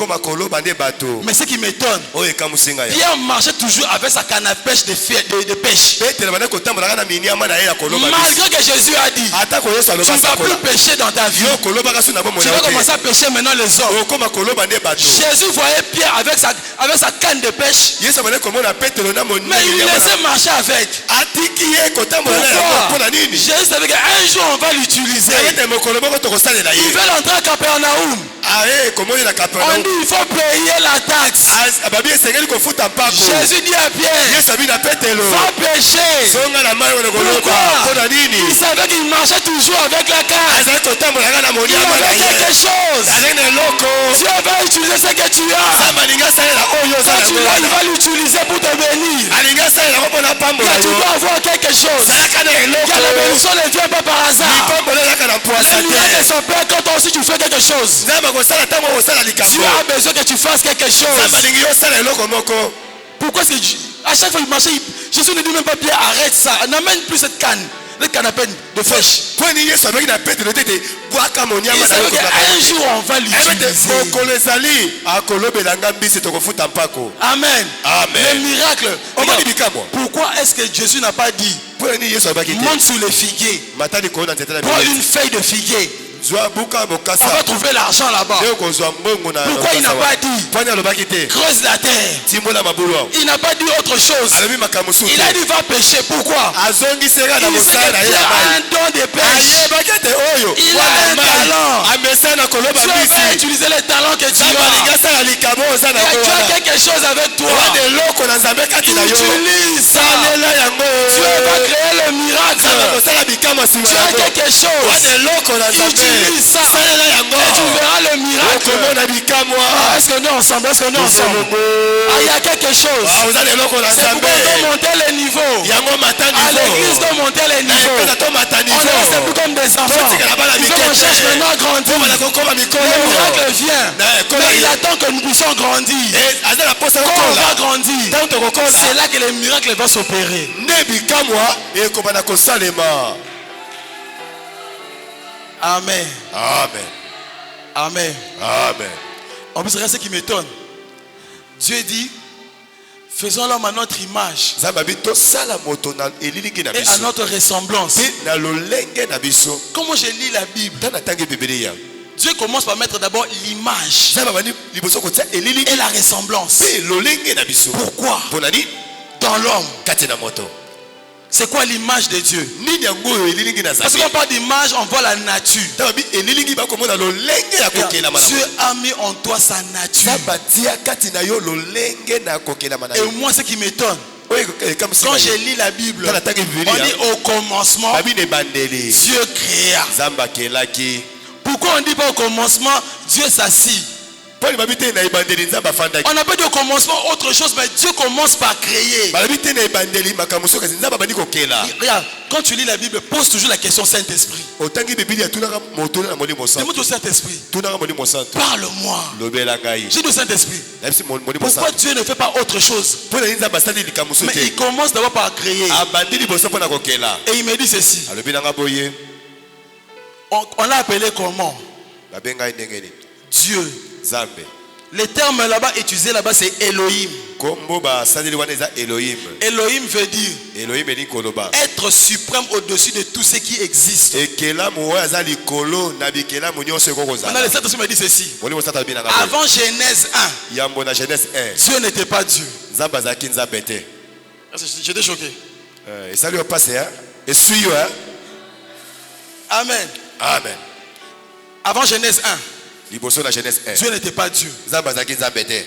Mais ce qui m'étonne, Pierre marchait toujours avec sa canne à pêche de pêche. Malgré que Jésus a dit, tu ne vas plus pécher dans ta vie. Tu vas commencer à pécher maintenant les hommes. Jésus voyait Pierre avec sa canne de pêche. Mais il laissait marcher avec. Pourquoi? Jésus savait qu'un jour on va l'utiliser. Il veut entrer à Capernaum. On dit il faut payer la taxe. Jésus dit à Pierre, va pêcher. Pourquoi? Il savait qu'il marchait toujours avec la canne. Il avait quelque chose. Dieu va utiliser ce que tu as. Quand tu l'as, il va l'utiliser pour te bénir. Tu dois avoir quelque chose. La bénédiction ne vient pas par hasard. Les miracles s'opèrent quand toi aussi tu fais quelque chose. Dieu a besoin que tu fasses quelque chose. Pourquoi c'est à chaque fois qu'il marchait, Jésus ne dit même pas Pierre, arrête ça, n'amène plus cette canne à peine de fraîche. Il savait qu'un jour on va l'utiliser. Amen. Le miracle. Pourquoi est-ce que Jésus n'a pas dit monte sur le figuier, prends une feuille de figuier, on va trouver l'argent là-bas. Pourquoi il n'a pas dit creuse la terre? Il n'a pas dit autre chose. Il a dit va pêcher. Pourquoi? Il sait que Pierre a un don de pêche. Il a un talent. Tu vas utiliser les talents que tu as. Et tu as quelque chose avec toi. Utilise ça. Tu vas créer le miracle. Tu as quelque chose. Utilise ça. Et tu verras le miracle. Est-ce que nous ensemble? Est-ce que nous ensemble? Il y a quelque chose. C'est pourquoi on doit monter les niveaux. À l'église, on doit monter les niveaux. On est resté plus comme des enfants. Il faut qu'on cherche maintenant à grandir. Le miracle vient. Mais il attend que nous puissions grandir. Quand on va grandir, c'est là que le miracle va s'opérer. Amen. Amen. Amen. Amen. En plus, regarde ce qui m'étonne. Dieu dit, faisons l'homme à notre image et à notre ressemblance. Comment je lis la Bible? Dieu commence par mettre d'abord l'image et la ressemblance. Pourquoi? Dans l'homme. C'est quoi l'image de Dieu? Parce qu'on parle d'image, on voit la nature. Dieu a mis en toi sa nature. Et moi, ce qui m'étonne, quand je lis la Bible, on dit au commencement, Dieu créa. Pourquoi on ne dit pas au commencement, Dieu s'assit? On n'a pas dit au commencement autre chose, mais Dieu commence par créer. Regarde, quand tu lis la Bible, pose toujours la question Saint-Esprit. Demande au Saint-Esprit. Parle-moi. J'ai dit au Saint-Esprit. Pourquoi Dieu ne fait pas autre chose? Mais il commence d'abord par créer. Et il me dit ceci. On l'a appelé comment? Dieu. Le terme là-bas utilisé là-bas c'est Elohim. Elohim veut dire être suprême au-dessus de tout ce qui existe. Maintenant le Saint-Esprit me dit ceci. Avant Genèse 1, Dieu n'était pas Dieu. J'étais choqué. Amen. Amen. Avant Genèse 1, Dieu n'était pas Dieu.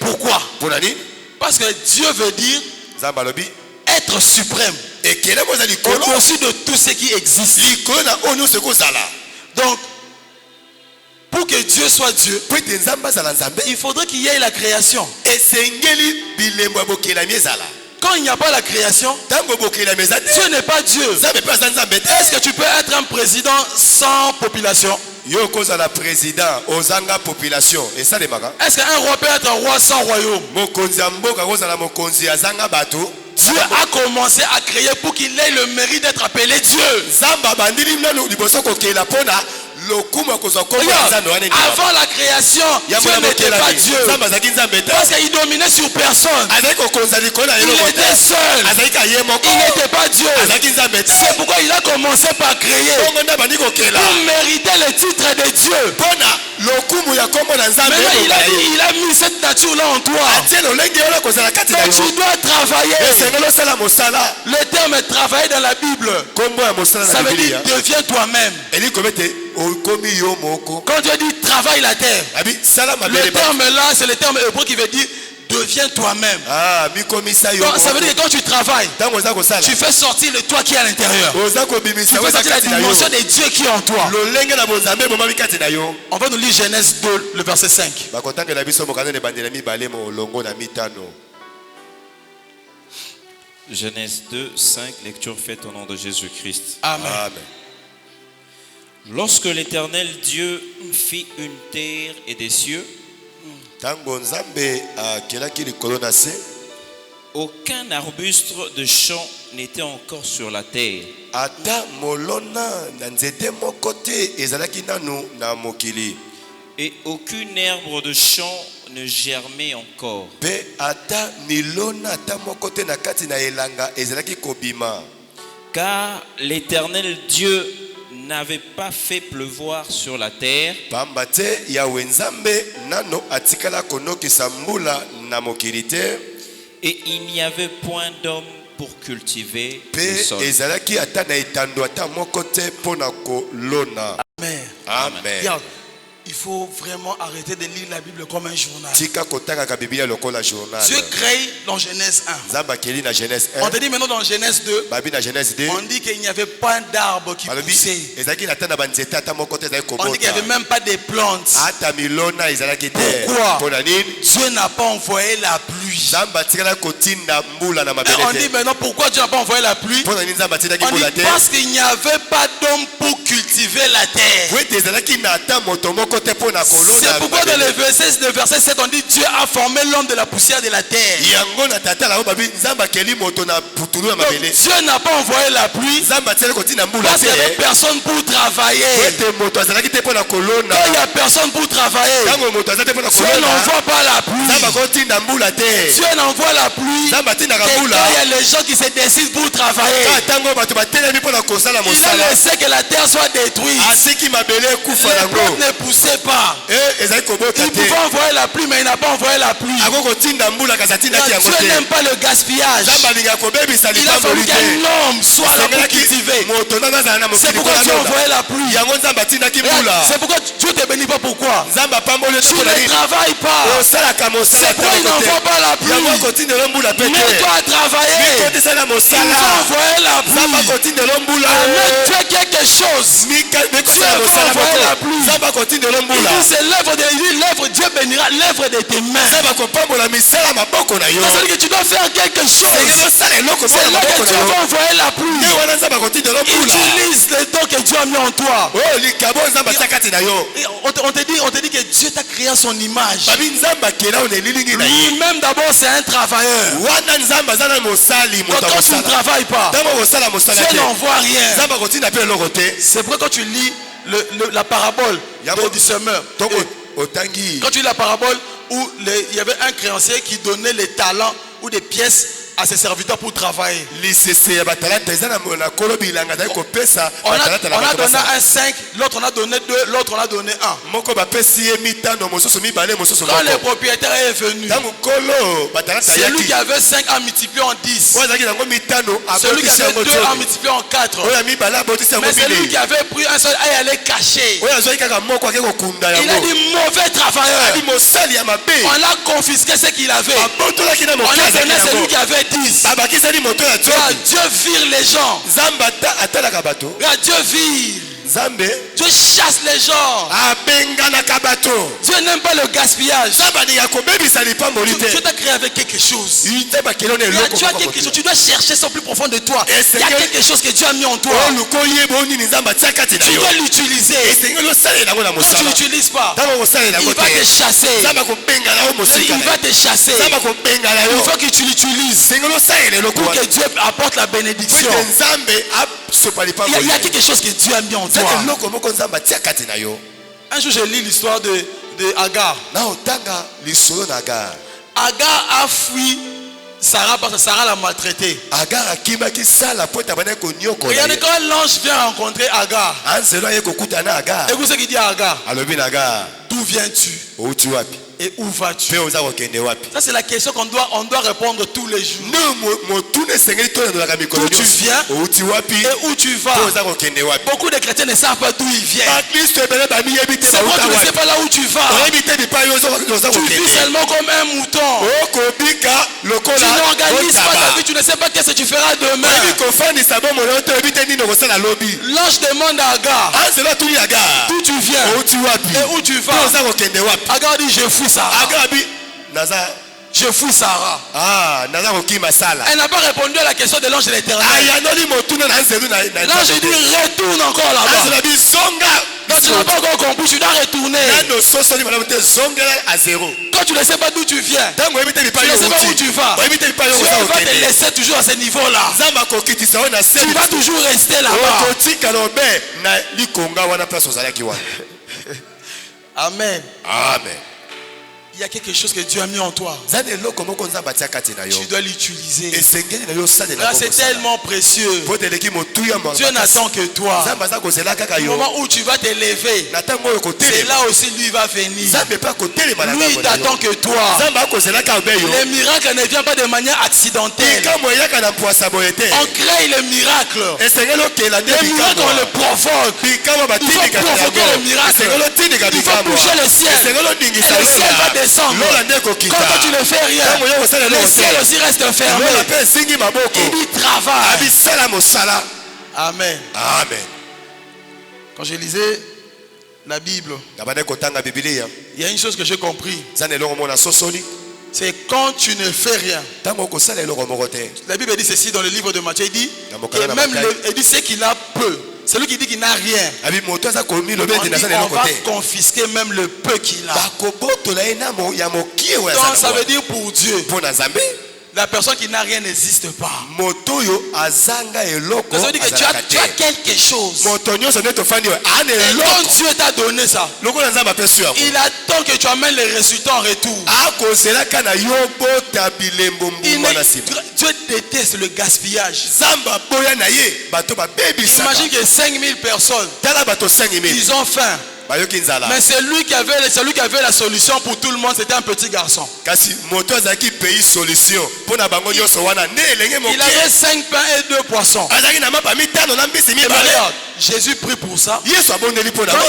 Pourquoi? Parce que Dieu veut dire être suprême au-dessus de tout ce qui existe. Donc, pour que Dieu soit Dieu, il faudrait qu'il y ait la création. Quand il n'y a pas la création, Dieu n'est pas Dieu. Est-ce que tu peux être un président sans population? Est-ce qu'un roi peut être un roi sans royaume? Dieu a commencé à créer pour qu'il ait le mérite d'être appelé Dieu. Avant la création, Dieu n'était pas Dieu. Parce qu'il dominait sur personne. Il était seul. Il n'était pas Dieu. C'est pourquoi il a commencé par créer. Pour mériter le titre de Dieu. Maintenant il a mis cette nature-là en toi. Donc tu dois travailler. Le terme travailler dans la Bible, ça veut dire deviens toi-même. Quand Dieu dit travaille la terre, le terme là c'est le terme hébreu qui veut dire deviens toi-même. Donc, ça veut dire que quand tu travailles, tu fais sortir le toi qui est à l'intérieur. Tu fais sortir la dimension de Dieu qui est en toi. On va nous lire Genèse 2, le verset 5. Genèse 2, 5, lecture faite au nom de Jésus-Christ. Amen. Lorsque l'Éternel Dieu fit une terre et des cieux, aucun arbuste de champ n'était encore sur la terre. Et aucune herbe de champ ne germait encore. Car l'Éternel Dieu n'avait pas fait pleuvoir sur la terre, et il n'y avait point d'homme pour cultiver le sol. Amen. Amen. Regarde, il faut vraiment arrêter de lire la Bible comme un journal. Dieu crée dans Genèse 1. On te dit maintenant dans Genèse 2, on dit qu'il n'y avait pas d'arbre qui poussait. On dit qu'il n'y avait même pas de plantes. Pourquoi? Dieu n'a pas envoyé la pluie. Et on dit maintenant pourquoi Dieu n'a pas envoyé la pluie? On dit parce qu'il n'y avait pas d'homme pour cultiver la terre. C'est pourquoi dans le verset 7 on dit Dieu a formé l'homme de la poussière de la terre. Donc, Dieu n'a pas envoyé la pluie parce qu'il n'y avait personne pour travailler. Quand il n'y a personne pour travailler, Dieu n'envoie pas la pluie. Dieu n'envoie la pluie que quand il y a les gens qui se décident pour travailler. Il a laissé que la terre soit détruite. Les plantes ne poussaient pas. Il pouvait envoyer la pluie, mais il n'a pas envoyé la pluie. Dieu n'aime pas le gaspillage. Il a fallu qu'un homme soit là pour cultiver. C'est pourquoi Dieu a envoyé la pluie. C'est pourquoi Dieu ne te bénit pas. Pourquoi? Tu ne travailles pas. C'est pourquoi il n'envoie pas la pluie. Mets-toi à travailler. Il va envoyer la pluie. Amen. Tu fais quelque chose. Dieu va envoyer la pluie. Il dit c'est l'œuvre de Dieu bénira l'œuvre de tes mains. C'est-à-dire que tu dois faire quelque chose. C'est là que Dieu va envoyer la pluie. Utilise les dons que Dieu a mis en toi. On te dit que Dieu t'a créé à son image. Lui-même d'abord c'est un travailleur. Quand tu ne travailles pas, Dieu n'envoie rien. C'est pourquoi quand tu lis la parabole du semeur, quand tu lis la parabole où il y avait un créancier qui donnait les talents ou des pièces à ses serviteurs pour travailler. On a donné un 5, l'autre on a donné 2, l'autre on a donné 1. Quand le propriétaire est venu, celui qui avait 5 a multiplié en 10. Celui qui avait 2 a multiplié en 4. Mais celui qui avait pris un seul a allé cacher. Il a dit mauvais travailleur. On a confisqué ce qu'il avait. On a donné celui qui avait 10. Dieu vire les gens. Dieu vire. Dieu chasse les gens. Dieu n'aime pas le gaspillage. Dieu t'a créé avec quelque chose. Tu as quelque chose. Tu dois chercher ça au plus profond de toi. Il y a quelque chose que Dieu a mis en toi. Tu dois l'utiliser. Quand tu ne l'utilises pas, il va te chasser. Il va te chasser. Il faut que tu l'utilises pour que Dieu apporte la bénédiction. Il y a quelque chose que Dieu a mis en toi. Un jour, je lis l'histoire de Agar. Agar a fui Sarah parce que Sarah l'a maltraité. Regardez quand l'ange vient rencontrer Agar. Écoute ce qu'il dit à Agar. D'où viens-tu? Et où vas-tu? Ça c'est la question qu'on doit répondre tous les jours. D'où tu viens et où tu vas. Beaucoup de chrétiens ne savent pas d'où ils viennent. C'est pourquoi tu ne sais pas là où tu vas. Tu vis seulement comme un mouton. Tu n'organises pas ta vie. Tu ne sais pas qu'est-ce que tu feras demain. L'ange demande à Agar. D'où tu viens et où tu vas. Agar dit je fous ça. Je fouille Sarah. Elle n'a pas répondu à la question de l'ange de l'Éternel. L'ange dit retourne encore là-bas. Quand tu n'as pas encore compris, tu dois retourner. Quand tu ne sais pas d'où tu viens, tu ne sais pas où tu vas, Dieu va te laisser toujours à ce niveau-là. Tu vas toujours rester là-bas. Amen. Amen. Il y a quelque chose que Dieu a mis en toi. Tu dois l'utiliser. Là, c'est tellement précieux. Dieu n'attend que toi. Au moment où tu vas t'élever, c'est là aussi lui va venir. Lui, il t'attend que toi. Les miracles ne viennent pas de manière accidentelle. On crée le miracle. Le miracle, on le provoque. Il faut provoquer le miracle. Il faut bouger le ciel. Et le ciel va descendre. Quand tu ne fais rien, le ciel aussi reste fermé. Il dit travaille. Amen. Amen. Quand je lisais la Bible, il y a une chose que j'ai compris. C'est quand tu ne fais rien. La Bible dit ceci dans le livre de Matthieu. Il dit, et même il dit ce qu'il a peu. Celui qui dit qu'il n'a rien, on va confisquer même le peu qu'il a. Donc ça veut dire pour Dieu, la personne qui n'a rien n'existe pas. Ça veut dire que tu as quelque chose. Et quand Dieu t'a donné ça, il attend que tu amènes les résultats en retour. Dieu déteste le gaspillage. Imagine que 5000 personnes, ils ont faim. Mais celui qui avait la solution pour tout le monde, c'était un petit garçon. Il avait 5 pains et 2 poissons. Et regarde, Jésus prie pour ça. Quand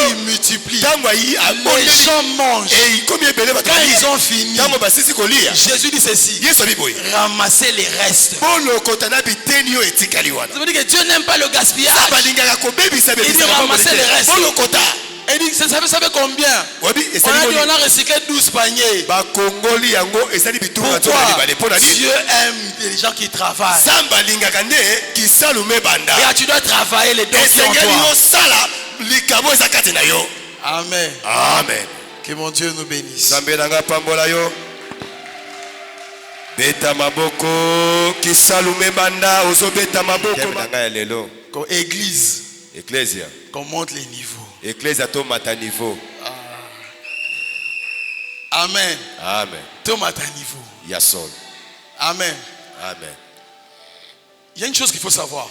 il multiplie, les gens mangent. Quand ils ont fini, Jésus dit ceci: ramassez les restes. Ça veut dire que Dieu n'aime pas le gaspillage. Il dit ramassez les restes. Et dit, ça fait combien? On a dit on a recyclé 12 paniers. Pourquoi? Dieu aime les gens qui travaillent. Et tu dois travailler les dons qui en toi. Amen. Amen. Que mon Dieu nous bénisse. Beta maboko kisalume banda ozobeta maboko Comme église, Ecclesia qu'on monte les niveaux. Ecclesia tomate à niveau. Amen. Amen. Tomate à niveau. Yasol. Amen. Amen. Il y a une chose qu'il faut savoir.